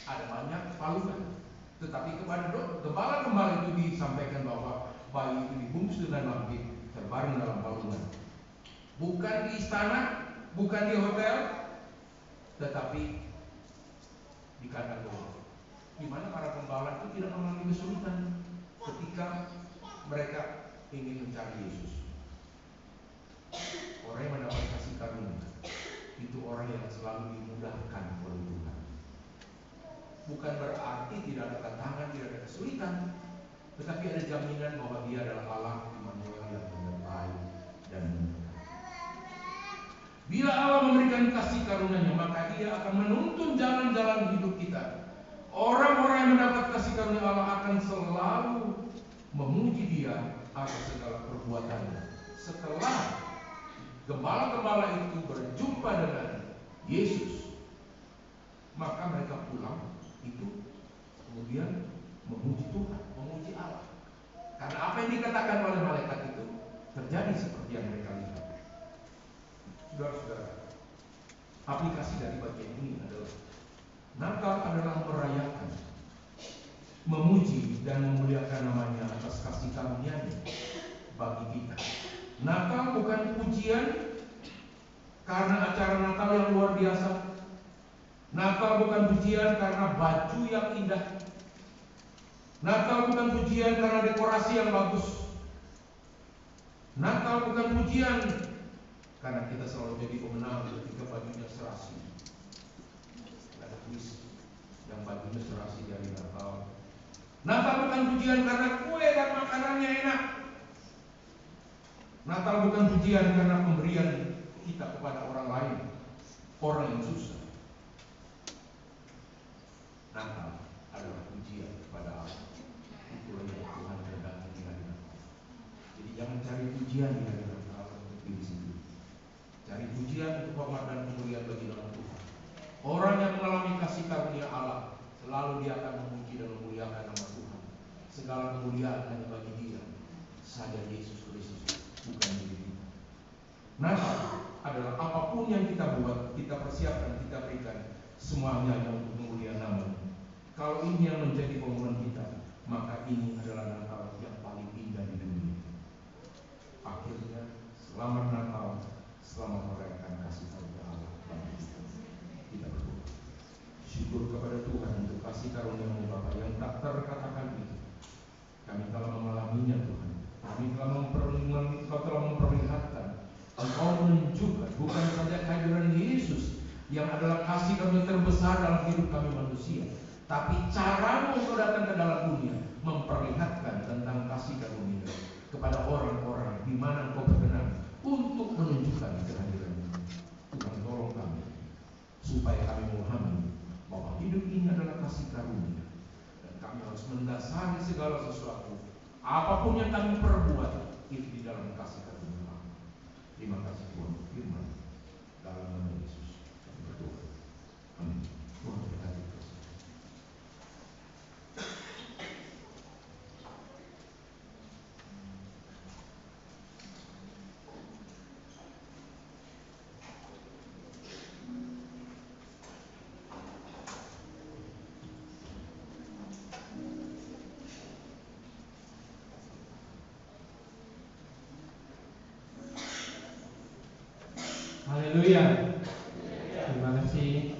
ada banyak palungan. Tetapi kepada gembala-gembala itu disampaikan bahwa bayi itu dibungkus dengan lampin, terbaring dalam palungan. Bukan di istana, bukan di hotel, tetapi di kandang domba, di mana para gembala itu tidak mengalami kesulitan ketika mereka ingin mencari Yesus. Orang yang mendapat kasih karunia itu orang yang selalu dimudahkan oleh Tuhan. Bukan berarti tidak ada tantangan, tidak ada kesulitan, tetapi ada jaminan bahwa Dia adalah Allah Immanuel yang menyertai dan memberkati. Bila Allah memberikan kasih karunia-Nya, maka Dia akan menuntun jalan-jalan hidup kita. Orang-orang yang mendapat kasih karunia Allah akan selalu memuji Dia atas segala perbuatannya. Setelah gembala-gembala itu berjumpa dengan Yesus, maka mereka pulang itu kemudian memuji Tuhan, memuji Allah. Karena apa yang dikatakan oleh malaikat itu terjadi seperti yang mereka lihat. Saudara-saudara, aplikasi dari bagian ini adalah Natal adalah merayakan, memuji dan memuliakan namanya atas kasih karunia-Nya bagi kita. pujian karena acara Natal yang luar biasa. Natal bukan pujian karena baju yang indah. Natal bukan pujian karena dekorasi yang bagus. Natal bukan pujian karena kita selalu jadi pemenang ketika bajunya serasi. Ada kuis yang bajunya serasi dari Natal. Natal bukan pujian karena kue dan makanannya enak. Natal bukan pujian karena pemberian kita kepada orang lain, orang yang susah. Natal adalah pujian kepada Allah. Itulah yang Tuhan kehendaki di hari Natal. Jadi jangan cari pujian di hari Natal untuk diri sendiri. Cari pujian untuk hormat dan kemuliaan bagi nama Tuhan. Orang yang mengalami kasih karunia Allah, selalu dia akan memuji dan memuliakan nama Tuhan. Segala kemuliaan hanya bagi Dia saja, Yesus Kristus, bukan diri kita. Natal adalah apapun yang kita buat, kita persiapkan, kita berikan, semuanya hanya untuk memuliakan nama. Kalau ini yang menjadi pemohon kita, maka ini adalah Natal yang paling indah di dunia. Akhirnya, selamat Natal, selamat merayakan kasih karunia Allah bagi kita. Kita berdoa. Syukur kepada Tuhan untuk kasih karunia-Mu Bapa yang tak terkatakan itu. Kami telah mengalaminya Tuhan. Kami telah memperlihatkan. Engkau menunjukkan bukan saja kehadiran Yesus yang adalah kasih karunia terbesar dalam hidup kami manusia, tapi cara-Mu Engkau datang ke dalam dunia memperlihatkan tentang kasih karunia kepada orang-orang di mana Engkau berkenan untuk menunjukkan kehadiran-Mu. Tuhan tolong kami supaya kami memahami bahwa hidup ini adalah kasih karunia dan kami harus mendasari segala sesuatu apapun yang kami perbuat itu di dalam kasih karunia Allah. Terima kasih Tuhan firman dalam nama Yesus kami berdoa. Amin. Tuhan berkati. Haleluya. Terima kasih.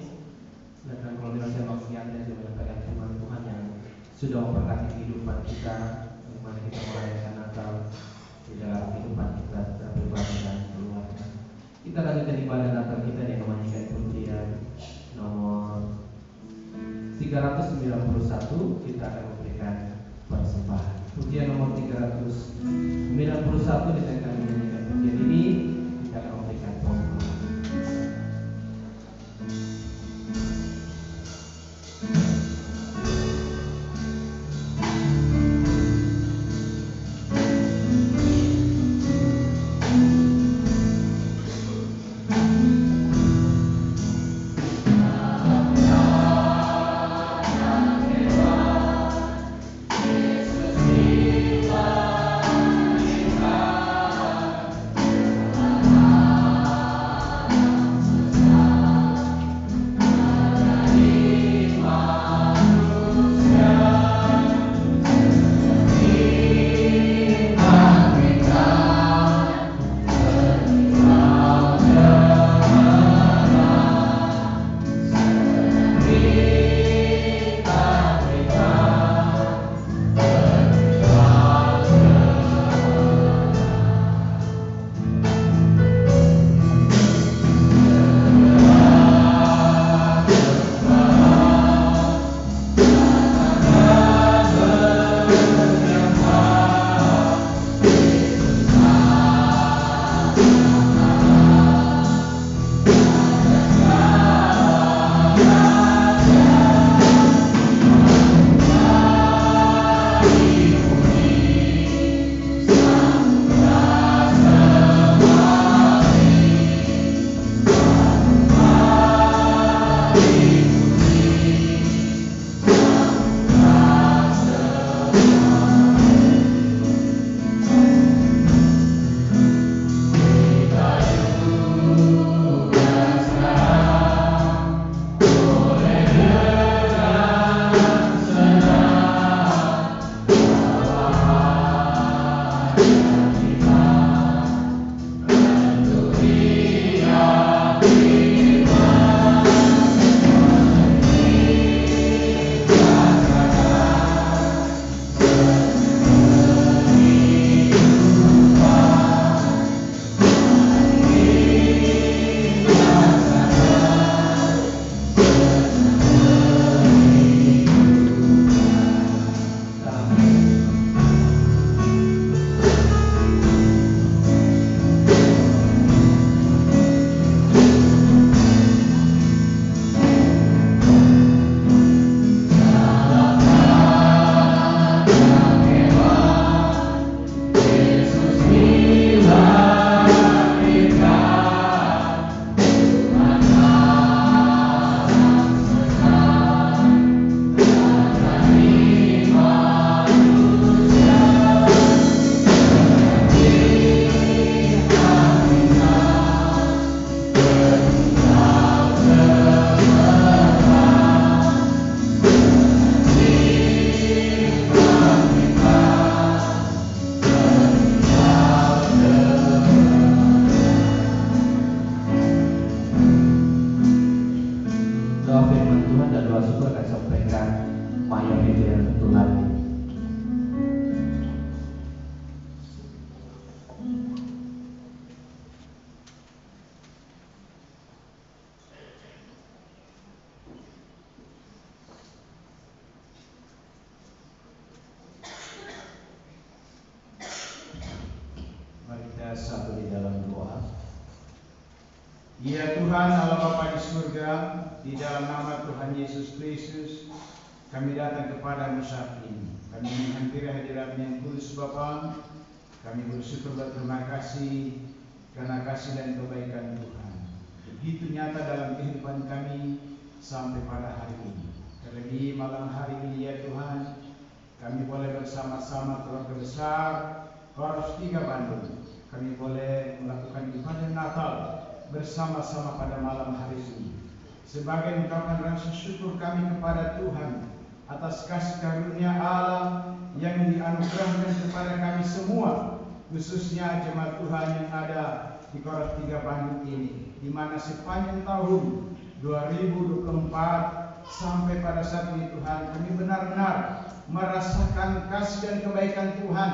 Dan kalau dirasa maksiat dan menyampaikan firman Tuhan yang sudah memberkati kehidupan kita, bagaimana kita merayakan Natal di dalam kehidupan kita pribadi dan keluarga. Kita lanjutkan ibadah Natal kita dengan menyanyikan pujian nomor 391. Kita akan memberikan persembahan. Pujian nomor 391 kita akan menyanyikan pujian ini. Kita akan memberikan persembahan. di surga, di dalam nama Tuhan Yesus Kristus, kami datang kepadamu saat ini. Kami menghampiri hadirat yang kudus Bapa. Kami bersyukur berterima kasih karena kasih dan kebaikan Tuhan. Begitu nyata dalam kehidupan kami sampai pada hari ini. Terlebih malam hari ini ya Tuhan, kami boleh bersama-sama keluarga besar Koros 3 Bandung. Kami boleh melakukan ibadah Natal bersama-sama pada malam hari ini. Sebagai ungkapan rasa syukur kami kepada Tuhan atas kasih karunia Allah yang dianugerahkan kepada kami semua, khususnya jemaat Tuhan yang ada di Koros 3 Bandung ini, di mana sepanjang tahun 2024 sampai pada saat ini Tuhan, kami benar-benar merasakan kasih dan kebaikan Tuhan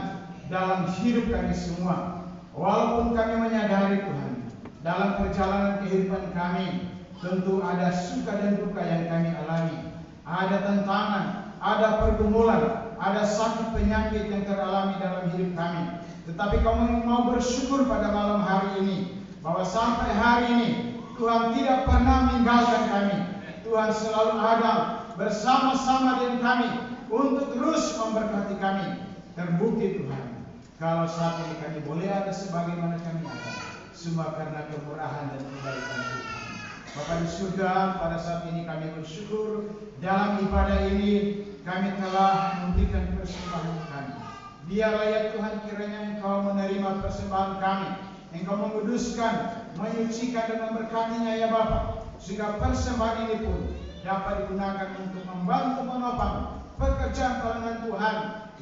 dalam hidup kami semua. Walaupun kami menyadari Tuhan, dalam perjalanan kehidupan kami tentu ada suka dan duka yang kami alami, ada tantangan, ada pergumulan, ada sakit penyakit yang teralami dalam hidup kami. Tetapi kami mau bersyukur pada malam hari ini bahwa sampai hari ini Tuhan tidak pernah meninggalkan kami. Tuhan selalu ada bersama-sama dengan kami untuk terus memberkati kami. Terbukti Tuhan, kalau saat ini kami boleh ada sebagaimana kami ada, semua karena kemurahan dan kebaikan Tuhan. Bapa di surga, pada saat ini kami bersyukur dalam ibadah ini kami telah memberikan persembahan kami. Biarlah ya Tuhan, kiranya Engkau menerima persembahan kami, Engkau menguduskan, menyucikan dan memberkatinya ya Bapa, sehingga persembahan ini pun dapat digunakan untuk membantu menopang pekerjaan pelayanan Tuhan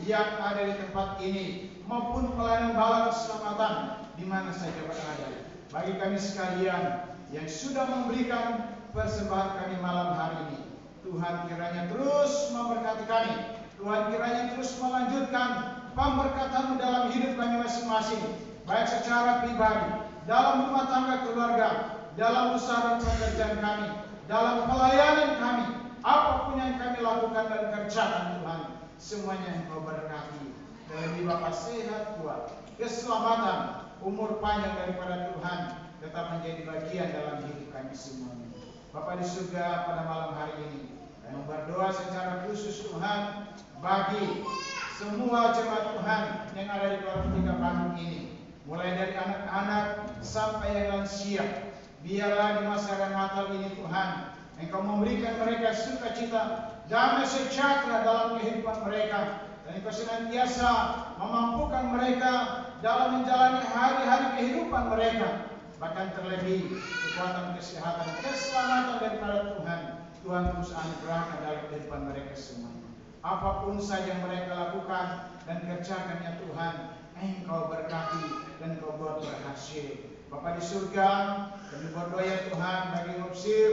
yang ada di tempat ini, maupun pelayanan bala keselamatan di mana saja berada. Bagi kami sekalian yang sudah memberikan persembahan kami malam hari ini, Tuhan kiranya terus memberkati kami. Tuhan kiranya terus melanjutkan pemberkatan-Mu dalam hidup kami masing-masing, baik secara pribadi, dalam rumah tangga keluarga, dalam usaha dan pekerjaan kami, dalam pelayanan kami, apapun yang kami lakukan dan kerjakan Tuhan, semuanya Engkau berkati. Terlebih Bapa sehat kuat, keselamatan, umur panjang daripada Tuhan tetap menjadi bagian dalam hidup kami semuanya. Bapa di surga, pada malam hari ini kami berdoa secara khusus Tuhan bagi semua jemaat Tuhan yang ada di Koros 3 Bandung ini, mulai dari anak-anak sampai yang lansia. Biarlah di masa Natal ini Tuhan, Engkau memberikan mereka sukacita, damai sejahtera dalam kehidupan mereka, dan Engkau senantiasa memampukan mereka dalam menjalani hari-hari kehidupan mereka. Bahkan terlebih kekuatan kesehatan, keselamatan daripada Tuhan, Tuhan terus anugerahkan dalam kehidupan mereka semua. Apapun saja yang mereka lakukan dan kerjakan ya Tuhan, Engkau berkati dan Engkau buat berhasil. Bapa di surga, kami berdoa ya Tuhan bagi opsir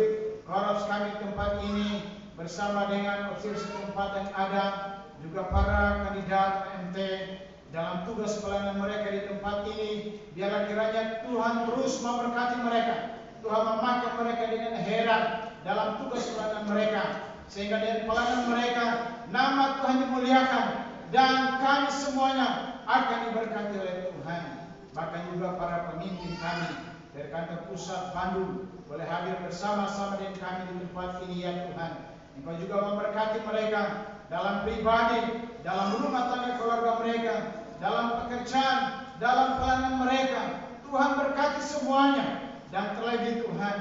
Koros kami tempat ini, bersama dengan opsir setempat yang ada, juga para kandidat MT dalam tugas pelayanan mereka di tempat ini. Biarlah kiranya Tuhan terus memberkati mereka, Tuhan memakai mereka dengan heran dalam tugas pelayanan mereka, sehingga dari pelayanan mereka nama Tuhan dimuliakan dan kami semuanya akan diberkati oleh Tuhan. Bahkan juga para pemimpin kami dari kantor pusat Bandung boleh hadir bersama-sama dengan kami di tempat ini ya Tuhan. Engkau juga memberkati mereka dalam pribadi, dalam rumah tangga keluarga mereka, dalam pekerjaan, dalam pelayanan mereka. Tuhan berkati semuanya, dan terlebih Tuhan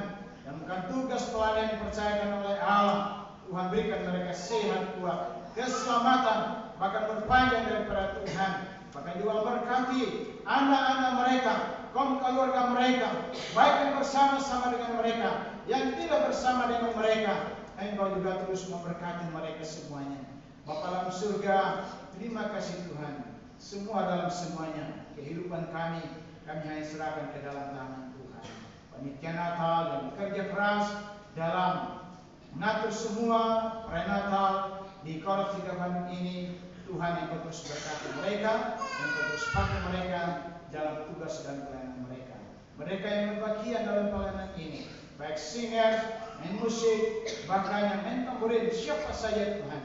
yang bukan tugas pelayanan yang dipercayakan oleh Allah, Tuhan berikan mereka sehat kuat, keselamatan, bahkan berpanjang daripada Tuhan. Bahkan juga memberkati anak-anak mereka, kaum keluarga mereka, baik yang bersama-sama dengan mereka, yang tidak bersama dengan mereka. Engkau juga terus memberkati mereka semuanya. Bapa dalam surga, terima kasih Tuhan. Semua dalam semuanya, kehidupan kami hanya serahkan ke dalam tangan Tuhan. Panitia Natal yang bekerja keras dalam mengatur semua prenatal di Koros 3 Bandung ini, Tuhan yang terus berkati mereka, yang terus pakai mereka dalam tugas dan pelayanan mereka. Mereka yang berbagian dalam pelayanan ini, baik singer, main musik, bahkan yang main tamborin, siapa saja Tuhan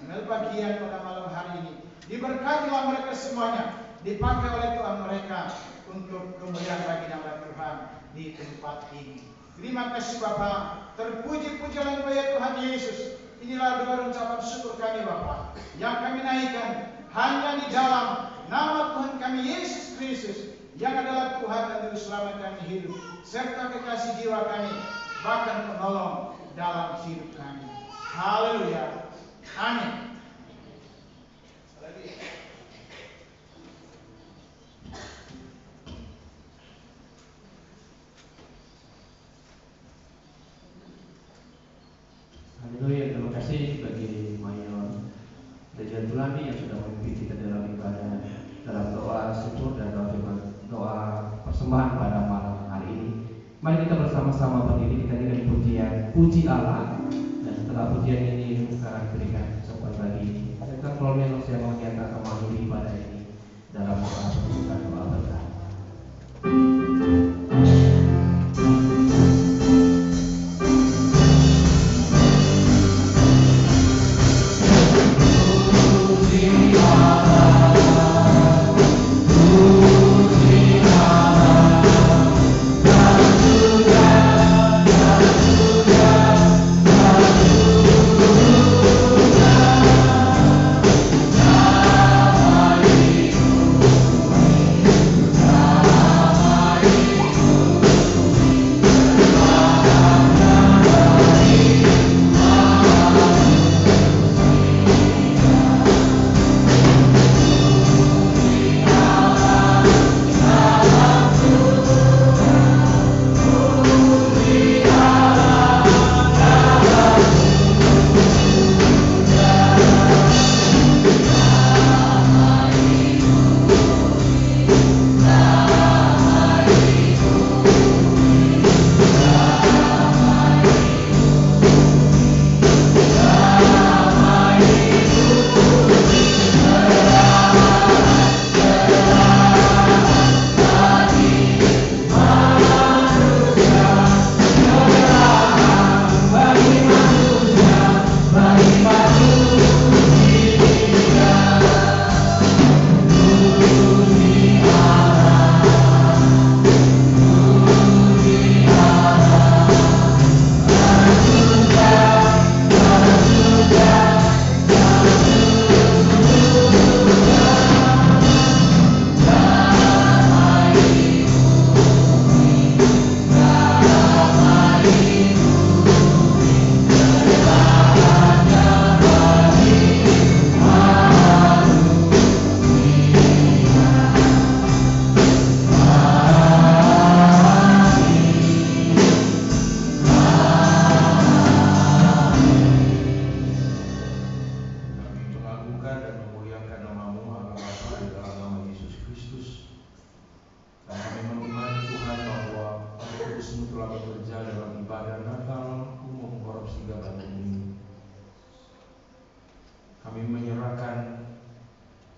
yang berbagian pada malam hari ini, diberkatilah mereka semuanya, dipakai oleh Tuhan mereka untuk kemuliaan bagi nama Tuhan di tempat ini. Terima kasih Bapa. Terpuji-pujilah Engkau ya Tuhan Yesus. Inilah doa dan ucapan syukur kami Bapa, yang kami naikkan hanya di dalam nama Tuhan kami Yesus Kristus, yang adalah Tuhan dan Juru Selamat kami hidup, serta kekasih jiwa kami, bahkan penolong dalam hidup kami. Haleluya. Amin. Haleluya, terima kasih bagi Mayor Dejan Tulani yang sudah memimpin kita dalam ibadah, dalam doa syukur dan doa persembahan pada malam hari ini. Mari kita bersama-sama berdiri, kita nyanyikan pujian Puji Allah, dan setelah pujian ini akan berikan kesempatan bagi Dr. Kolmenos yang akan mengakhiri ibadah ini dalam doa pembukaan doa berkah.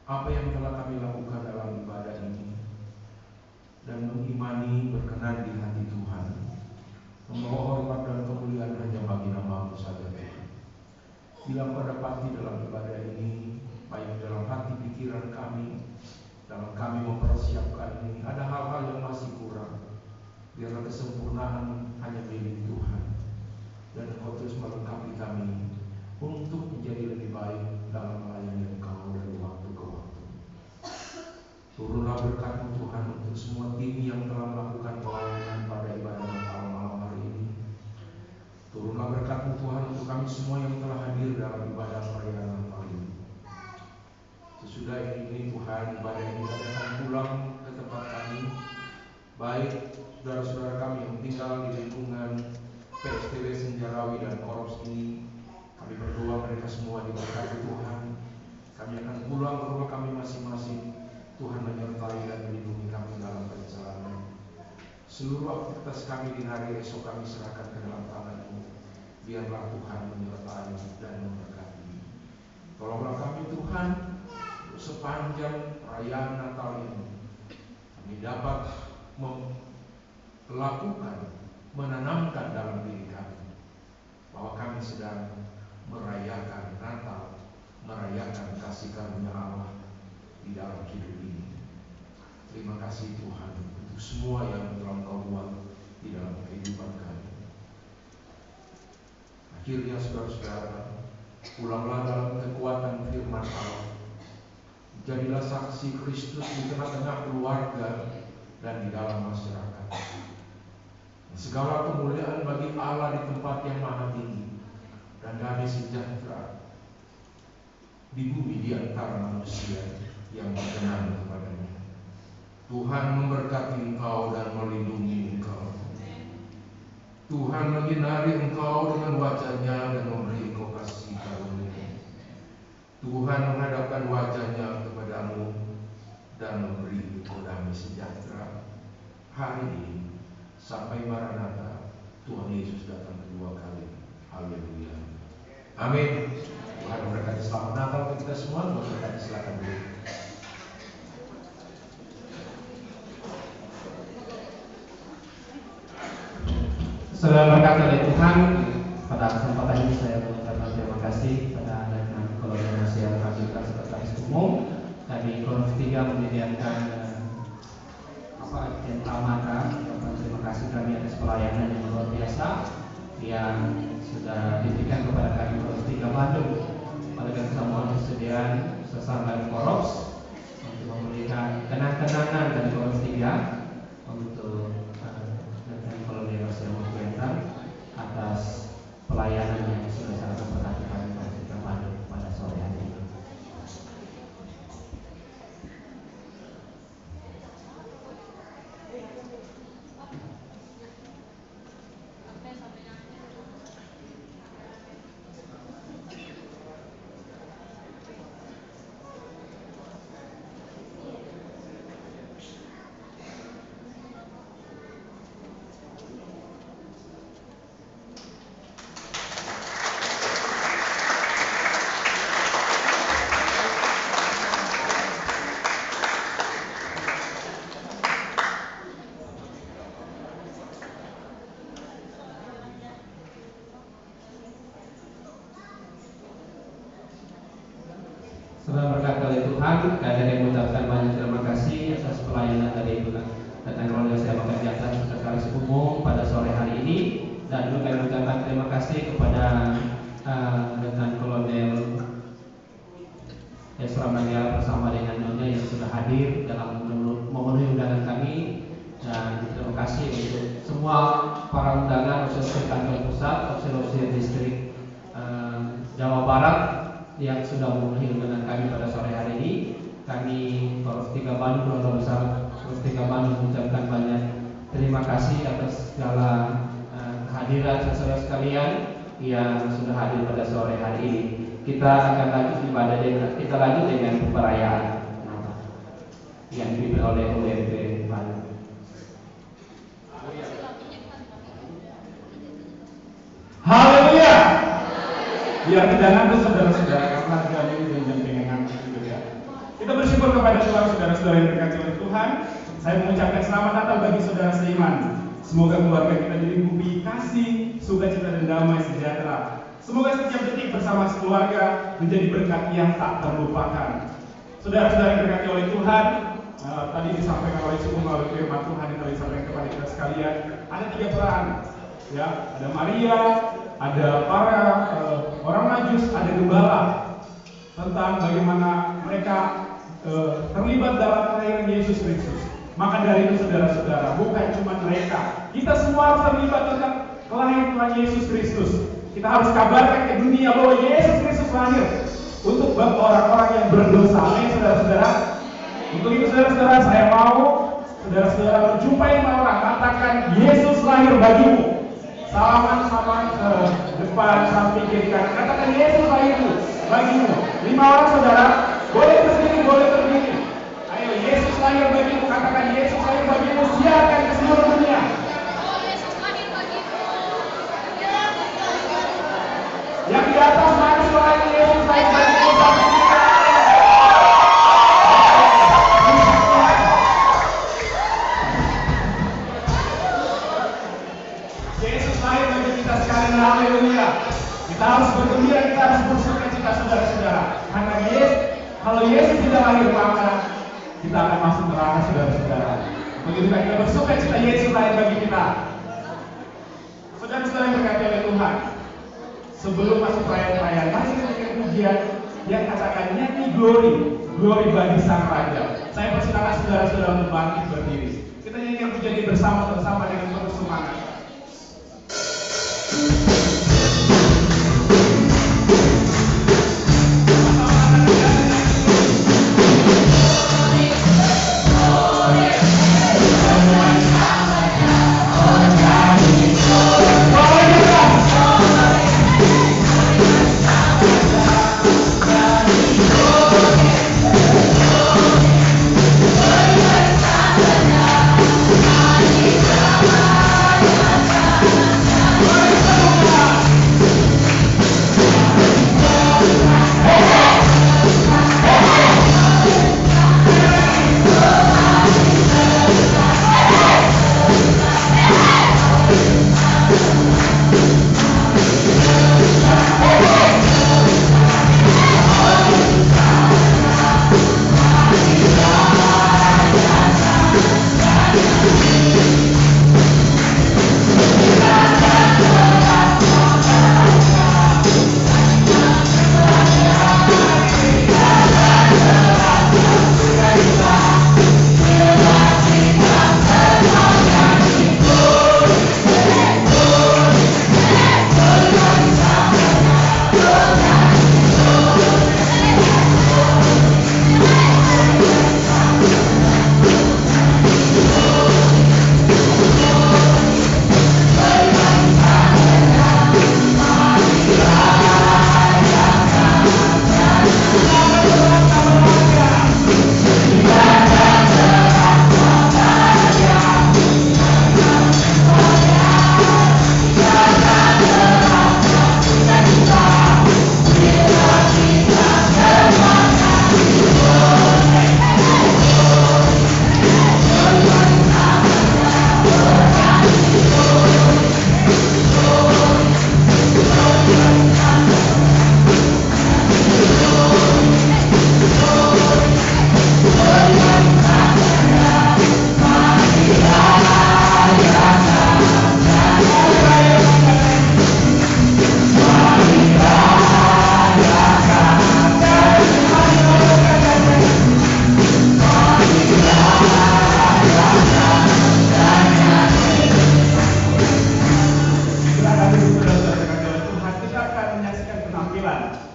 apa yang telah kami lakukan dalam ibadah ini dan mengimani berkenan di hati Tuhan, membawa hormat dan kemuliaan hanya bagi nama-Mu saja Tuhan. Bila pada pasti dalam ibadah ini, baik dalam hati pikiran kami, dalam kami mempersiapkan ini, ada hal-hal yang masih kurang. Biarlah kesempurnaan hanya milik Tuhan, dan Engkau terus melengkapi kami untuk menjadi lebih baik dalam melayani Engkau dari waktu ke waktu. Turunlah berkat-Mu Tuhan untuk semua tim yang telah melakukan pelayanan pada ibadah Natal malam hari ini. Turunlah berkat-Mu Tuhan untuk kami semua yang telah hadir dalam ibadah perayaan Natal ini. Sesudah ini Tuhan, ibadah ini kami akan pulang ke tempat kami, baik saudara-saudara kami yang tinggal di lingkungan PSTW Senjarawi dan Koros ini. Kami berdoa mereka semua diberkati Tuhan. Kami akan pulang ke rumah kami masing-masing. Tuhan menyertai dan melindungi kami dalam perjalanan. Seluruh aktivitas kami di hari esok kami serahkan ke dalam tangan-Mu. Biarlah Tuhan menyertai dan memberkati. Tolonglah kami Tuhan, sepanjang perayaan Natal ini kami dapat melakukan, menanamkan dalam diri kami bahwa kami sedang merayakan Natal, merayakan kasih karunia Allah di dalam hidup ini. Terima kasih Tuhan untuk semua yang telah Engkau buat di dalam kehidupan kami. Akhirnya saudara-saudara, pulanglah dalam kekuatan firman Allah. Jadilah saksi Kristus di tengah-tengah keluarga dan di dalam masyarakat. Segala kemuliaan bagi Allah di tempat yang maha tinggi, dan damai sejahtera di bumi di antara manusia yang berkenan kepadanya. Tuhan memberkati engkau dan melindungi engkau. Tuhan menyinari engkau dengan wajah-Nya dan memberi engkau kasih karunia. Tuhan menghadapkan wajah-Nya kepadamu dan memberi engkau damai sejahtera hari ini sampai Maranatha, Tuhan Yesus datang kedua kali. Haleluya. Amin. Tuhan memberkati. Selamat Natal untuk kita semua. Tuhan memberkati. Silakan dulu. Saudara berkati oleh Tuhan, pada kesempatan ini saya mengucapkan terima kasih pada Letnan Kolonel Nasihat Rakyat Sekretaris Umum dari Korps 3 menyediakan Tamaka. Terima kasih kami atas pelayanan yang luar biasa yang sudah diberikan kepada kami Korps 3 Bandung. Oleh kesamaan kesediaan sesama Korps untuk memberikan kenang-kenangan dari Korps 3 untuk Kolonel Nasihat atas pelayanan yang sudah sangat memperhatikan Korps Bandung pada sore hari ini. Saudara berkat oleh Tuhan, kalian yang mengucapkan banyak terima kasih atas pelayanan dari Letnan Kolonel saya Jatan Sekretaris Umum pada sore hari ini, dan juga kalian mengucapkan terima kasih kepada Letnan Kolonel Esra Maria bersama dengan Nyonya yang sudah hadir dalam memenuhi undangan kami, dan terima kasih untuk semua para undangan ofisial kantor pusat, ofisial distrik Jawa Barat yang sudah memenuhi undangan kami pada sore hari ini. Kami Korps 3 Bandung, Keluarga Besar Korps 3 Bandung mengucapkan banyak terima kasih atas segala kehadiran saudara sekalian yang sudah hadir pada sore hari ini. Kita akan lanjut ibadah kita lanjut dengan perayaan yang dipimpin oleh UMP Bandung. Haleluya. Biar tidak ngantuk saudara-saudara, karena harga ini dan pengengan gitu ya. Kita bersyukur kepada Tuhan, saudara-saudara yang berkati oleh Tuhan. Saya mengucapkan selamat Natal bagi saudara seiman. Semoga keluarga kita dilingkupi kasih, sukacita dan damai sejahtera. Semoga setiap detik bersama keluarga menjadi berkat yang tak terlupakan. Saudara-saudara yang berkati oleh Tuhan, tadi disampaikan oleh Sumung melalui firman Tuhan yang telah disampaikan kepada kita sekalian. Ada 3 peran, ya. Ada Maria, ada para orang Majus, ada gembala, tentang bagaimana mereka terlibat dalam kelahiran Yesus Kristus. Maka dari itu saudara-saudara, bukan cuma mereka, kita semua harus terlibat tentang kelahiran Tuhan Yesus Kristus. Kita harus kabarkan ke dunia bahwa Yesus Kristus lahir untuk orang-orang yang berdosa. Amin, saudara-saudara. Untuk itu saudara-saudara, saya mau saudara-saudara menjumpai orang, katakan Yesus lahir bagimu. Salaman depan, samping, kiri, kanan. Katakan Yesus lahir bagimu. 5 orang saudara, boleh berdiri, boleh berdiri. Ayo, Yesus lahir bagimu. Katakan Yesus lahir bagimu. Siarkan ke seluruh dunia. Yang di atas mana suaranya Yesus lahir bagimu? Yesus lahir bagi kita sekalian. Haleluya. Kita harus bergembira, kita harus bersukacita saudara-saudara. Karena kalau Yesus tidak lahir, maka kita akan masuk neraka saudara-saudara. Begitu kan kita bersukacita Yesus lahir bagi kita. Saudara-saudara yang berkati oleh Tuhan, Sebelum masuk perayaan-perayaan, mari kita nyanyikan pujian yang katakan nyanyi glory bagi Sang Raja. Saya persilakan saudara-saudara untuk bangkit berdiri. Kita nyanyikan pujian ini bersama-sama dengan penuh semangat.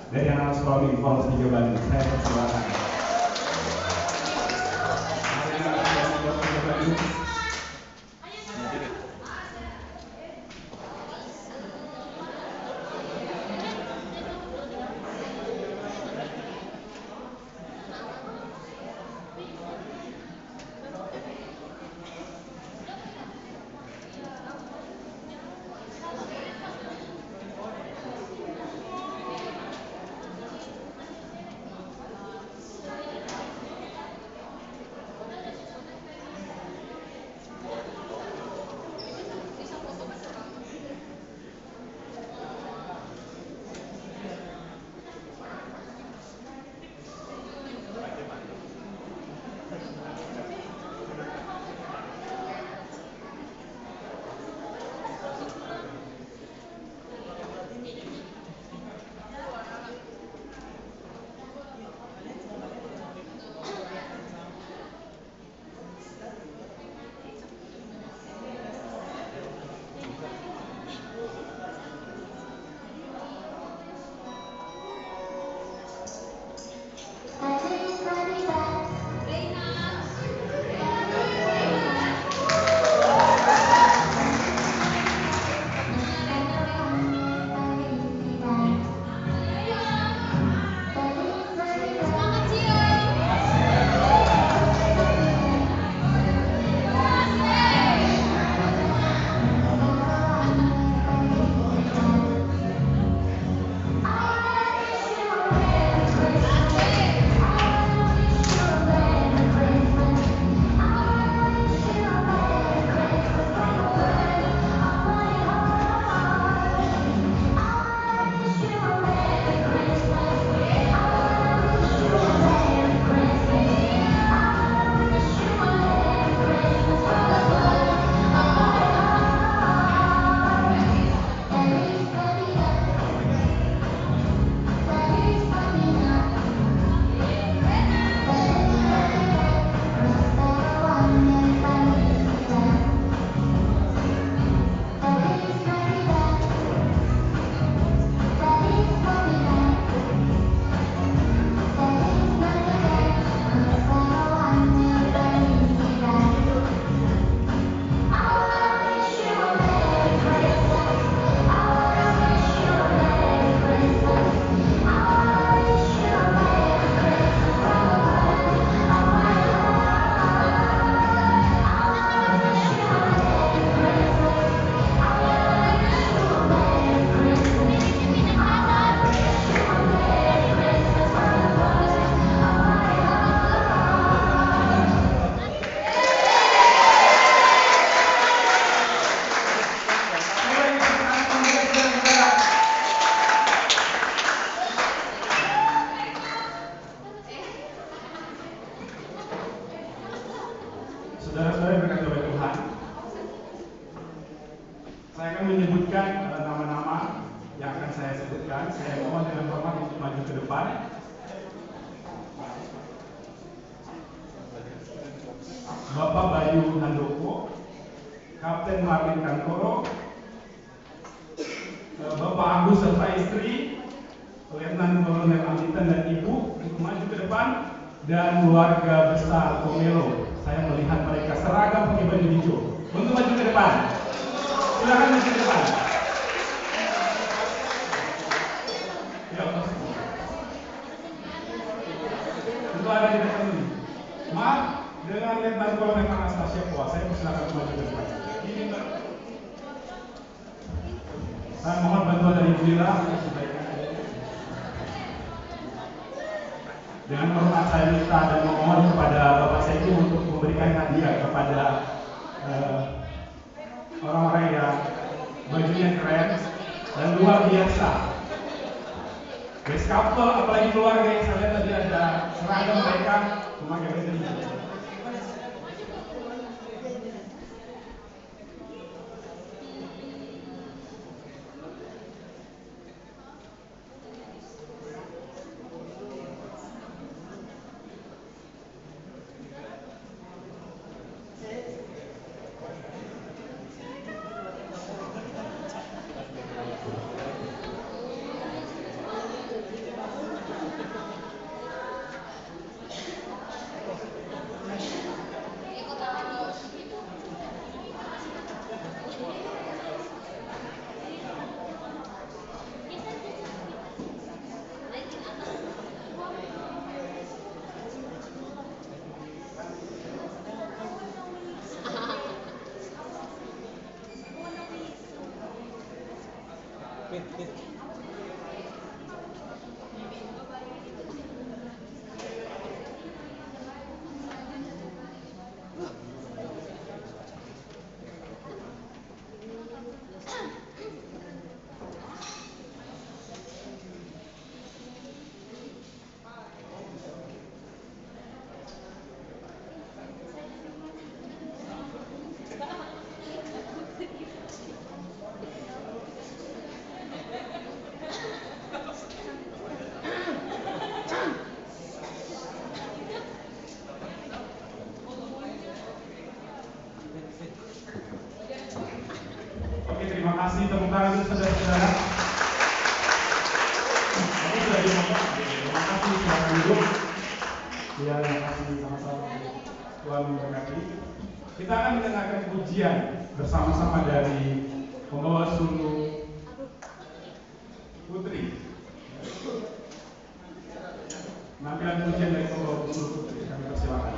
Dari anak sekolah Minggu Polres 3 Bandung, saya persilakan. Saudara-saudara yang berkati oleh Tuhan, saya akan menyebutkan nama-nama yang akan saya sebutkan. Saya mohon dengan hormat untuk maju ke depan. Bapak Bayu Handoko, Kapten Martin Kantoro, Bapak Agus serta istri, Letnan Kolonel Amitan dan Ibu untuk maju ke depan, dan keluarga besar Komelo. Saya melihat mereka seragam pakai baju hijau. Untuk maju ke depan. Silakan maju ke depan. Ya, untuk ada di depan ini. Maaf, dengan Letnan Kolonel Anastasia Poa, saya persilakan maju ke depan. Ini Mbak. Saya mohon bantuan dari Bu Lila. Dengan hormat saya minta dan memohon kepada Bapak Sekjen untuk memberikan hadiah kepada orang-orang yang bajunya keren dan luar biasa. Best couple, apalagi keluarga yang saya lihat tadi ada seragam mereka memakai baju hijau. Terima kasih, tepuk tangan untuk saudara-saudara. Ini sudah dimohon. Terima kasih, silakan duduk. Ya, terima kasih sama-sama. Tuhan memberkati. Kita akan mendengarkan pujian bersama-sama dari pembawa sulung Putri. Penampilan pujian dari pembawa sulung Putri, kami persilakan.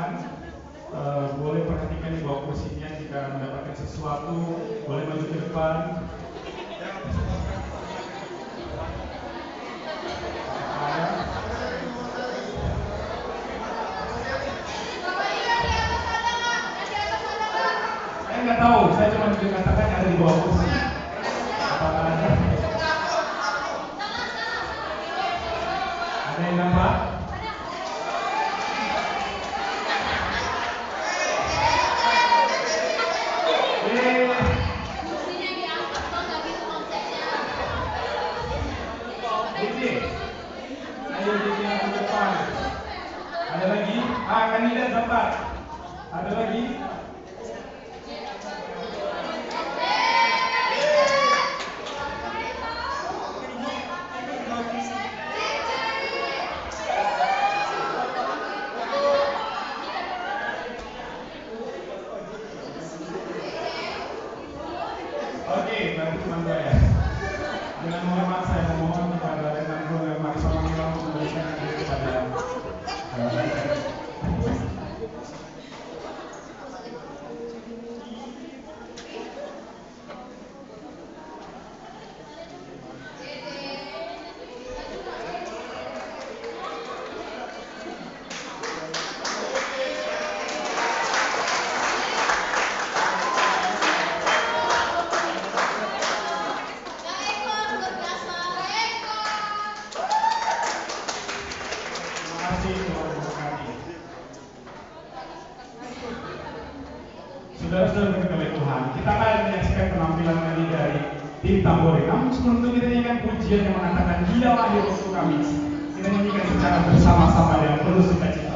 Tuhan, boleh perhatikan di bawah kursinya. Jika mendapatkan sesuatu, boleh maju ke depan. Saya nggak tahu, saya cuma dikatakan ada di bawah kursi. Apakah ada? Ada yang nampak? Ayo dia ke depan. Ada lagi? Kandidat dapat. Ada lagi? Oke, berarti cuma dua ya. Dengan hormat saya memohon kepada Renan Gol Marisol Mangilang untuk memberikan diri kepada Saudara-saudara berkata Tuhan, kita akan menyaksikan penampilan tadi dari tim Tambore. Namun sebelum itu kita nyanyikan pujian yang mengatakan Dia lahir untuk kami. Kita nyanyikan secara bersama-sama dengan penuh sukacita.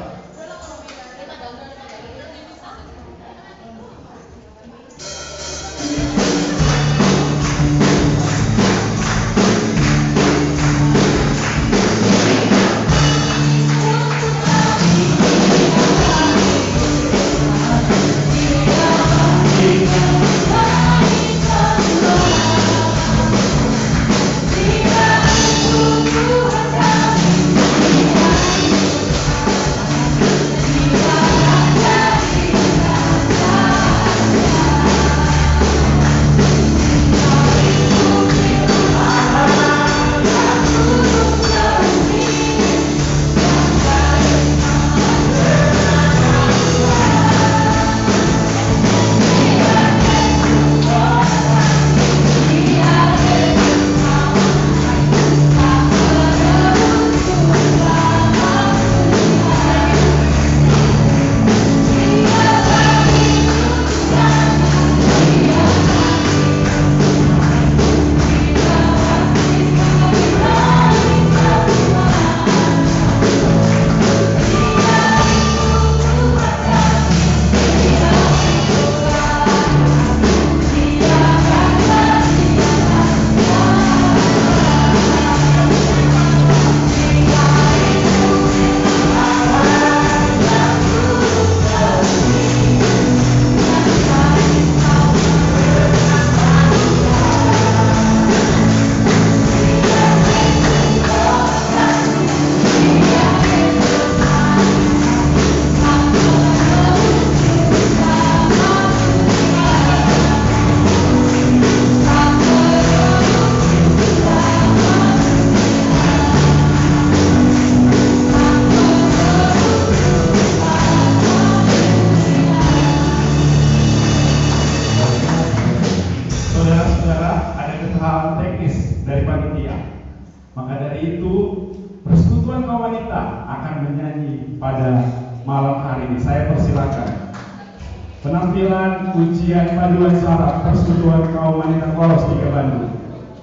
Penampilan ujian paduan suara Persekutuan Kaum Wanita Kolos 3 Bandung.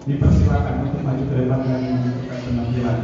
Dipersilakan untuk maju ke depan dan menunjukkan penampilan.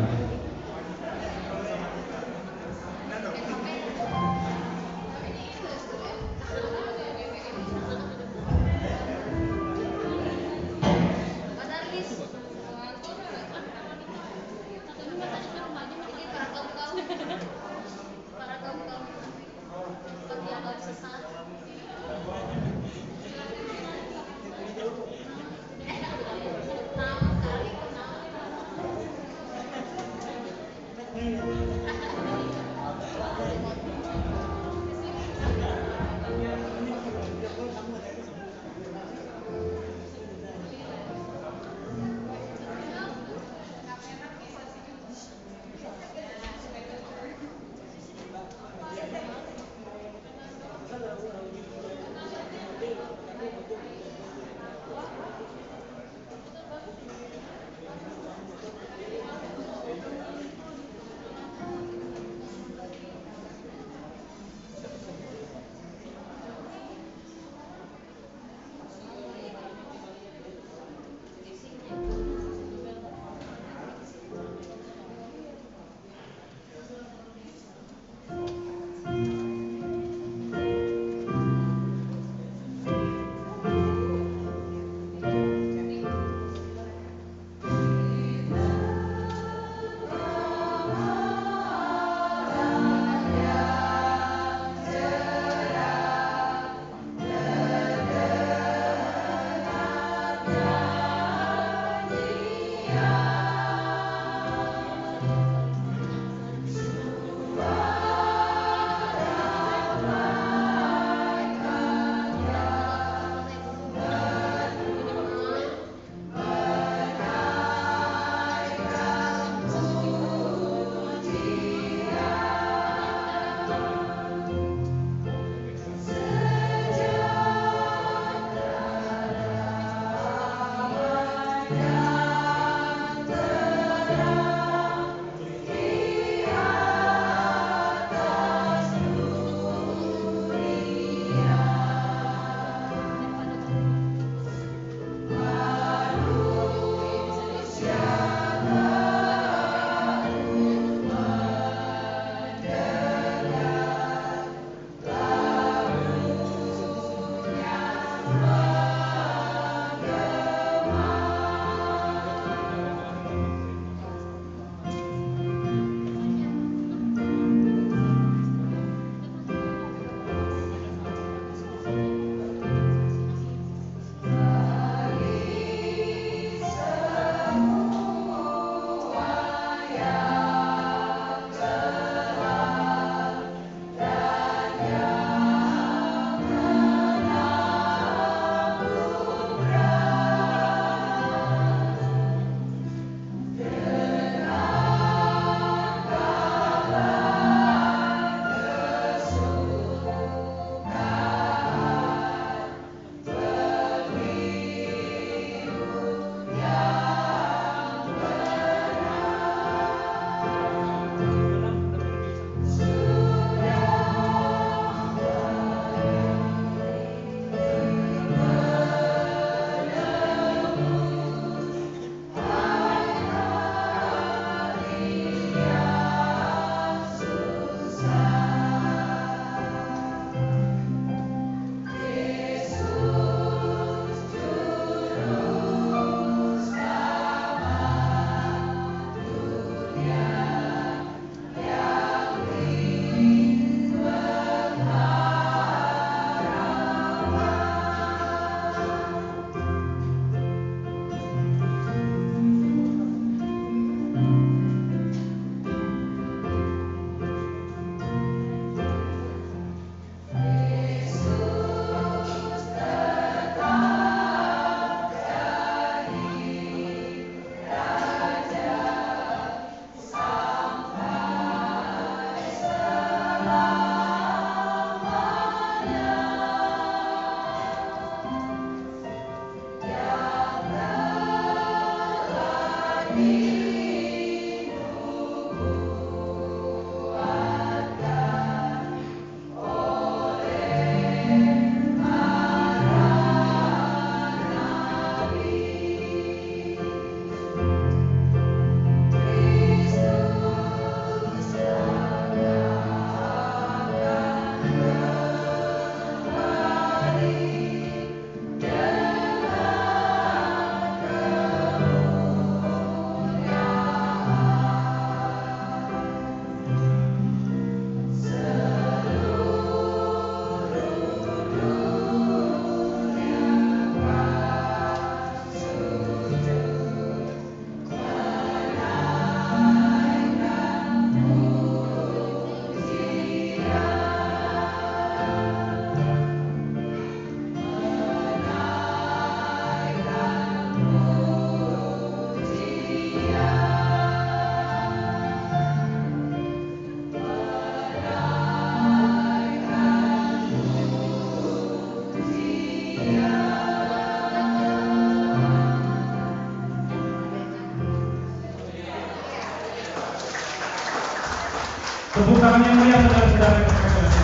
Tepuk tangan yang meriah saudara-saudara yang terkasih.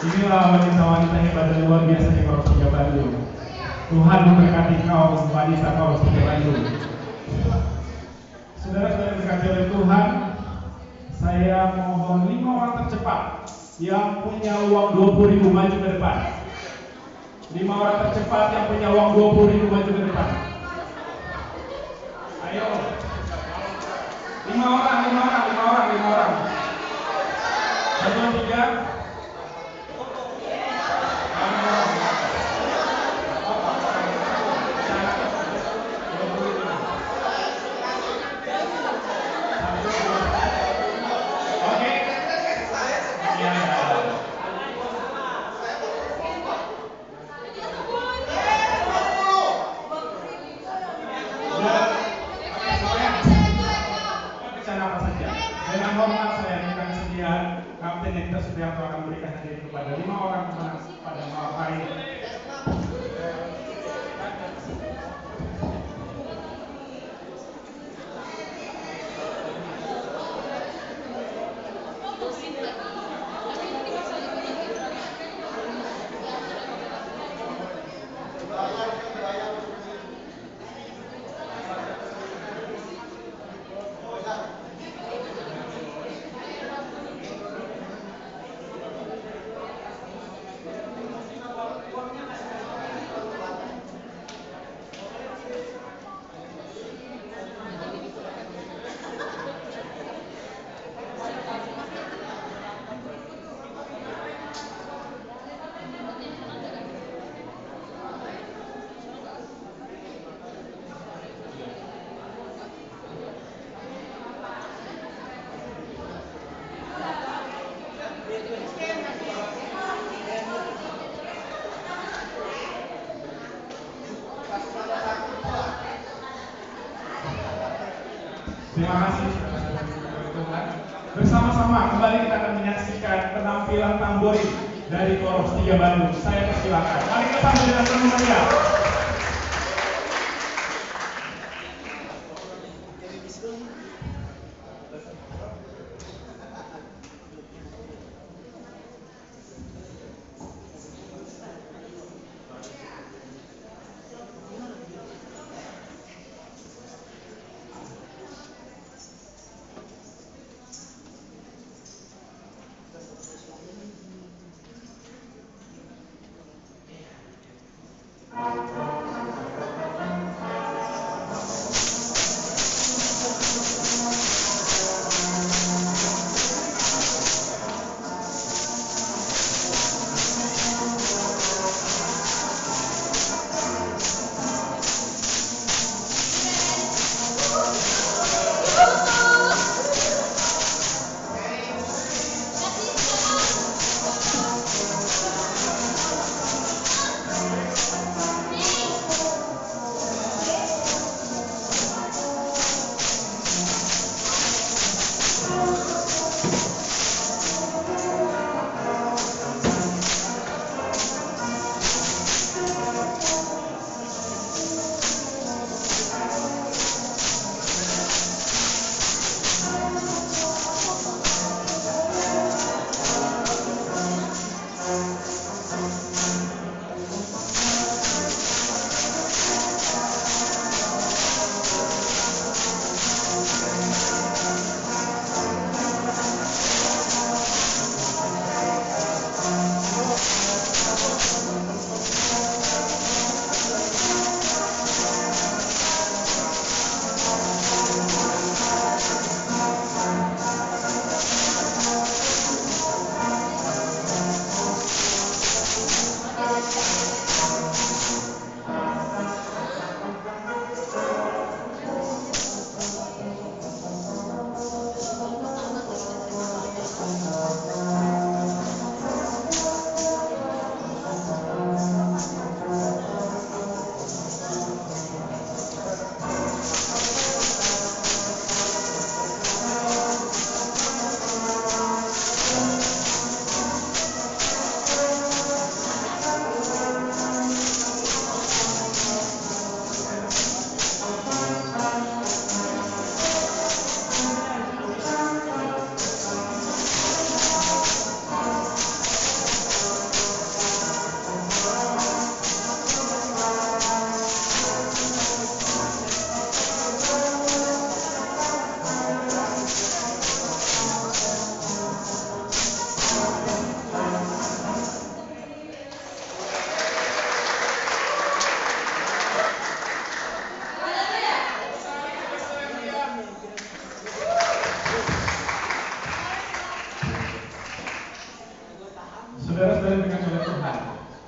Inilah wanita-wanita hebat dan luar biasa di Koros 3 Bandung. Tuhan memberkati kau, wanita Koros 3 Bandung. Saudara-saudara berkati oleh Tuhan, saya mohon 5 orang tercepat yang punya uang 20.000 maju ke depan. 5 orang tercepat yang punya uang 20.000 maju ke depan. Ayo. 5 orang. 1, 2, 3. Dengan hormat saya berikan kesediaan Kapten Hector Supriyanto akan memberikan hadiah kepada 5 orang pemenang pada malam hari ini. Terima kasih Tuhan. Bersama-sama kembali kita akan menyaksikan penampilan tambori dari Koros 3 Bandung. Saya persilakan. Mari kita sambut dengan penuh meriah. Thank you.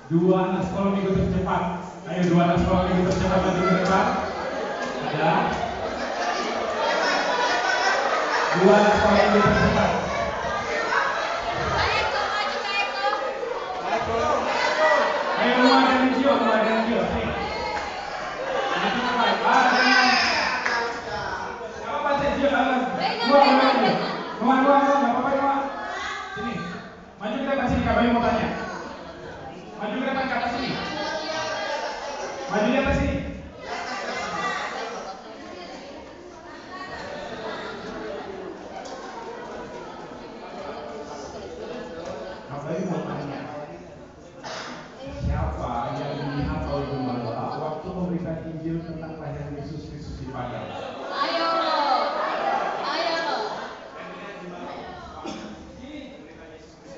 Dua anak sekolah minggu tercepat. Ayo, dua anak sekolah minggu tercepat maju ke depan. Ada. Dua anak sekolah minggu tercepat. Ayo, Noah dan Gio, Noah dan Gio. Nih. Maju ke depan. Gak apa-apa sih, Gio. Noah, gak apa-apa, Noah. Sini. Maju ke depan sini, Kak Bayu mau tanya. Maju ke depan, ke atas sini. Maju di atas sini. Kak Bayu mau tanya. Siapa yang dilihat oleh gembala waktu memberikan Injil tentang kelahiran Yesus Kristus di padang? Ayo.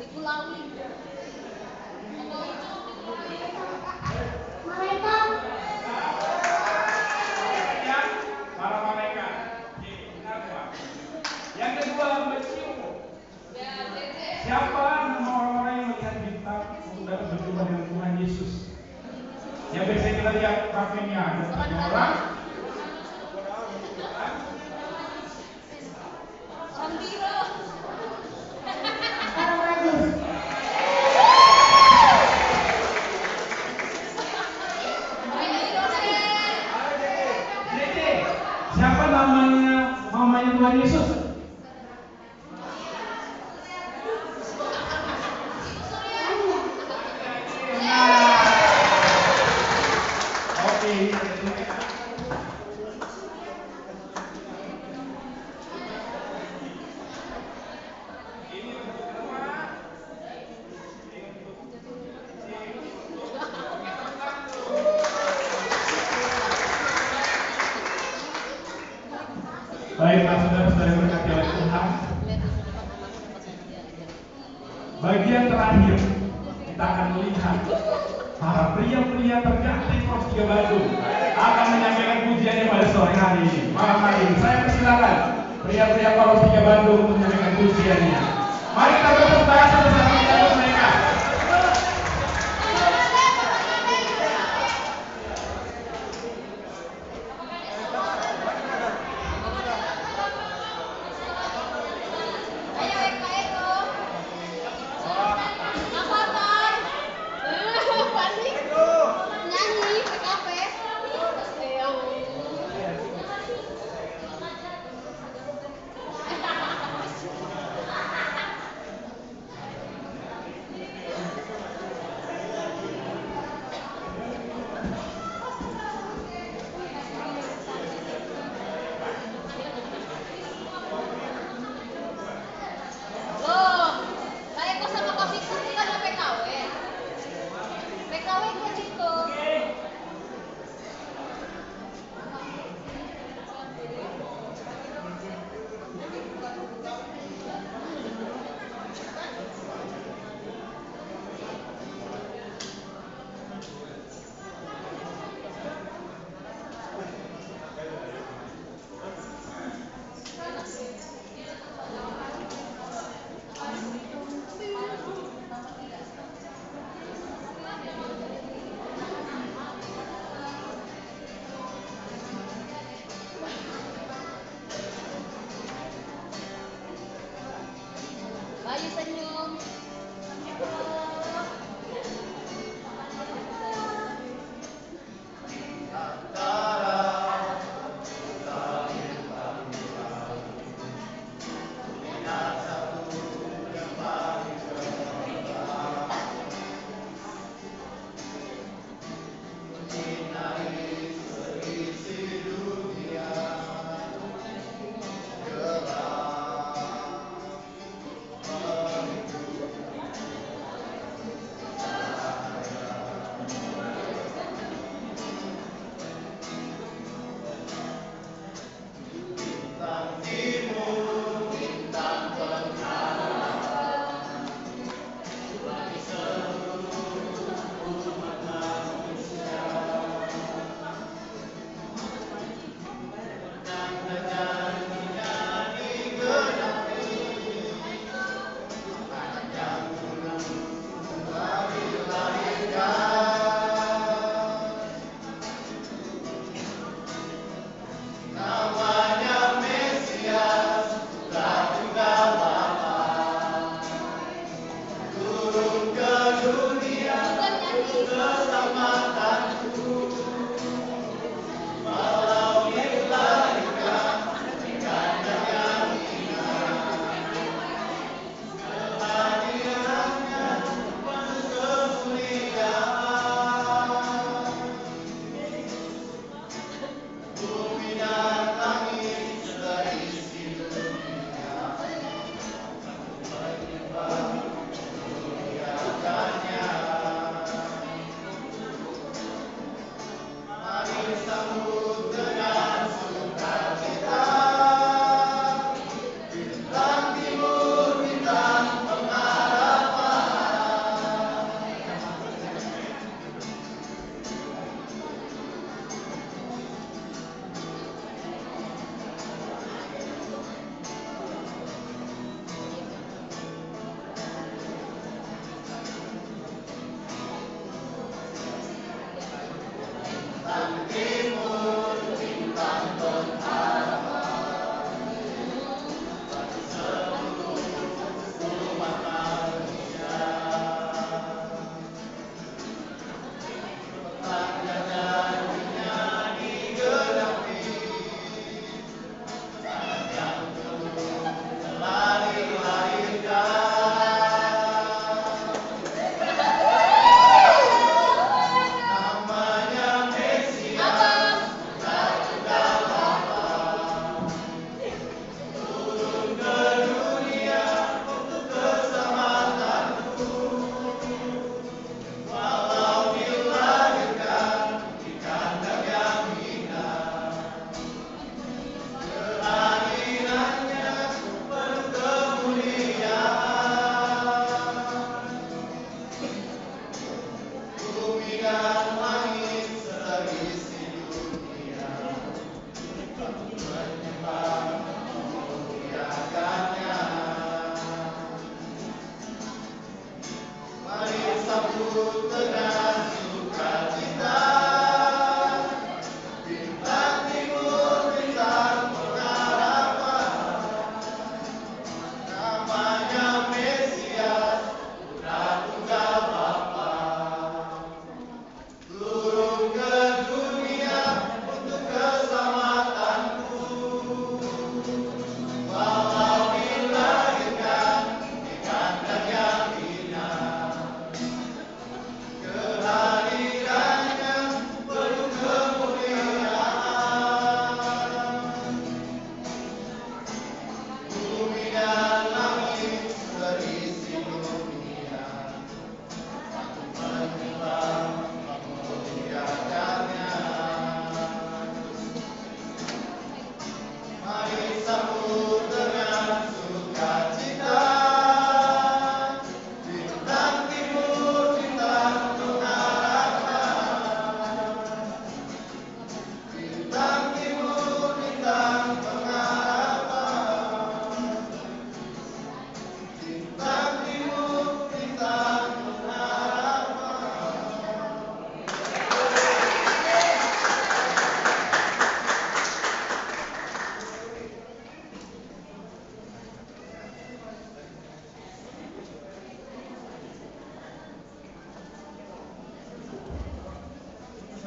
Di pulau ini. Para malaikat. Benar, Pak. Yang kedua, mencium. Siapa nama orang-orang yang melihat bintang untuk dapat berjumpa dengan Tuhan Yesus? Yang biasanya kita lihat kafenya ada 3 orang. Siapa mamanya Tuhan Yesus? Oke. Baiklah, saudara-saudara berkati oleh Tuhan. Bagian terakhir kita akan melihat para pria-pria tercantik Pros 3 Bandung akan menyampaikan pujiannya pada sore hari ini. Malam hari ini saya persilakan pria-pria Pros 3 Bandung untuk menyampaikan pujiannya. Mari kita bertepuk tangan bersama menyambut mereka.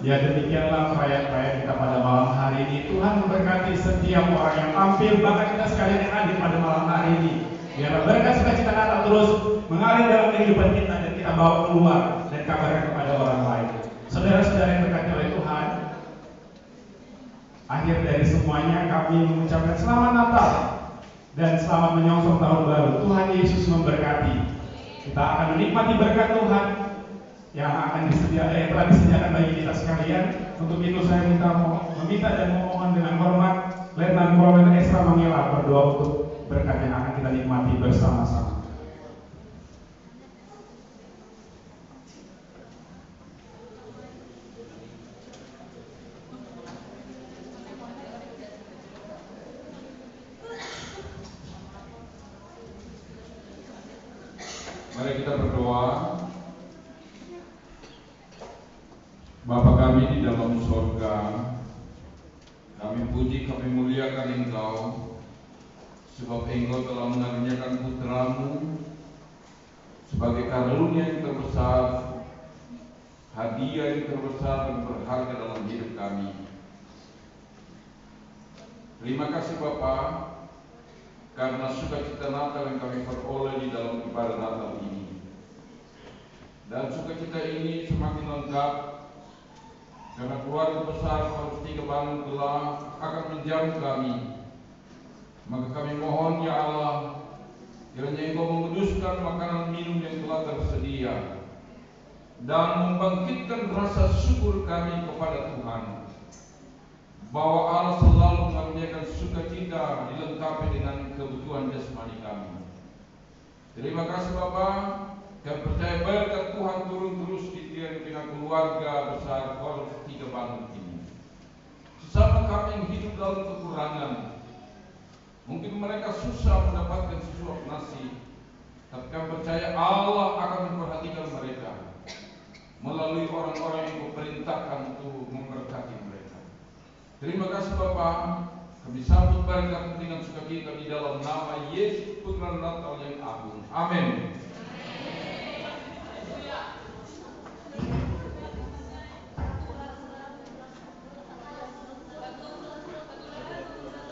Ya demikianlah perayaan-perayaan kita pada malam hari ini. Tuhan memberkati setiap orang yang tampil, bahkan kita sekalian yang hadir pada malam hari ini. Biarlah berkat sukacita Natal terus mengalir dalam kehidupan kita dan kita bawa keluar dan kabarkan kepada orang lain. Saudara-saudara yang berkati oleh Tuhan, akhir dari semuanya kami mengucapkan selamat Natal dan selamat menyongsong tahun baru. Tuhan Yesus memberkati. Kita akan menikmati berkat Tuhan yang telah disediakan bagi kita sekalian. Untuk itu saya meminta dan memohon dengan hormat Letnan Kolonel Esra Mangela berdoa untuk berkat yang akan kita nikmati bersama-sama. Mari kita berdoa. Bapa kami di dalam surga, kami puji, kami muliakan Engkau, sebab Engkau telah mengaruniakan Putra-Mu sebagai karunia yang terbesar, hadiah yang terbesar dan berharga dalam hidup kami. Terima kasih Bapa, karena sukacita Natal yang kami peroleh di dalam ibadah Natal ini. Dan sukacita ini semakin lengkap karena keluarga besar Paulus III Bandung telah akan menjamu kami. Maka kami mohon ya Allah, kiranya Engkau menguduskan makanan minum yang telah tersedia dan membangkitkan rasa syukur kami kepada Tuhan, bahwa Allah selalu mengaruniakan sukacita dilengkapi dengan kebutuhan jasmani kami. Terima kasih Bapa. Kami percaya berkat Tuhan turun terus di tengah keluarga besar Paulus III Bandung ini. Sesama kami yang hidup dalam kekurangan, mungkin mereka susah mendapatkan sesuap nasi, tapi kami percaya Allah akan memperhatikan mereka melalui orang-orang yang diperintahkan untuk memberkati mereka. Terima kasih Bapa. Kami sambut berkat dengan sukacita di dalam nama Yesus Putra Natal yang agung. Amin.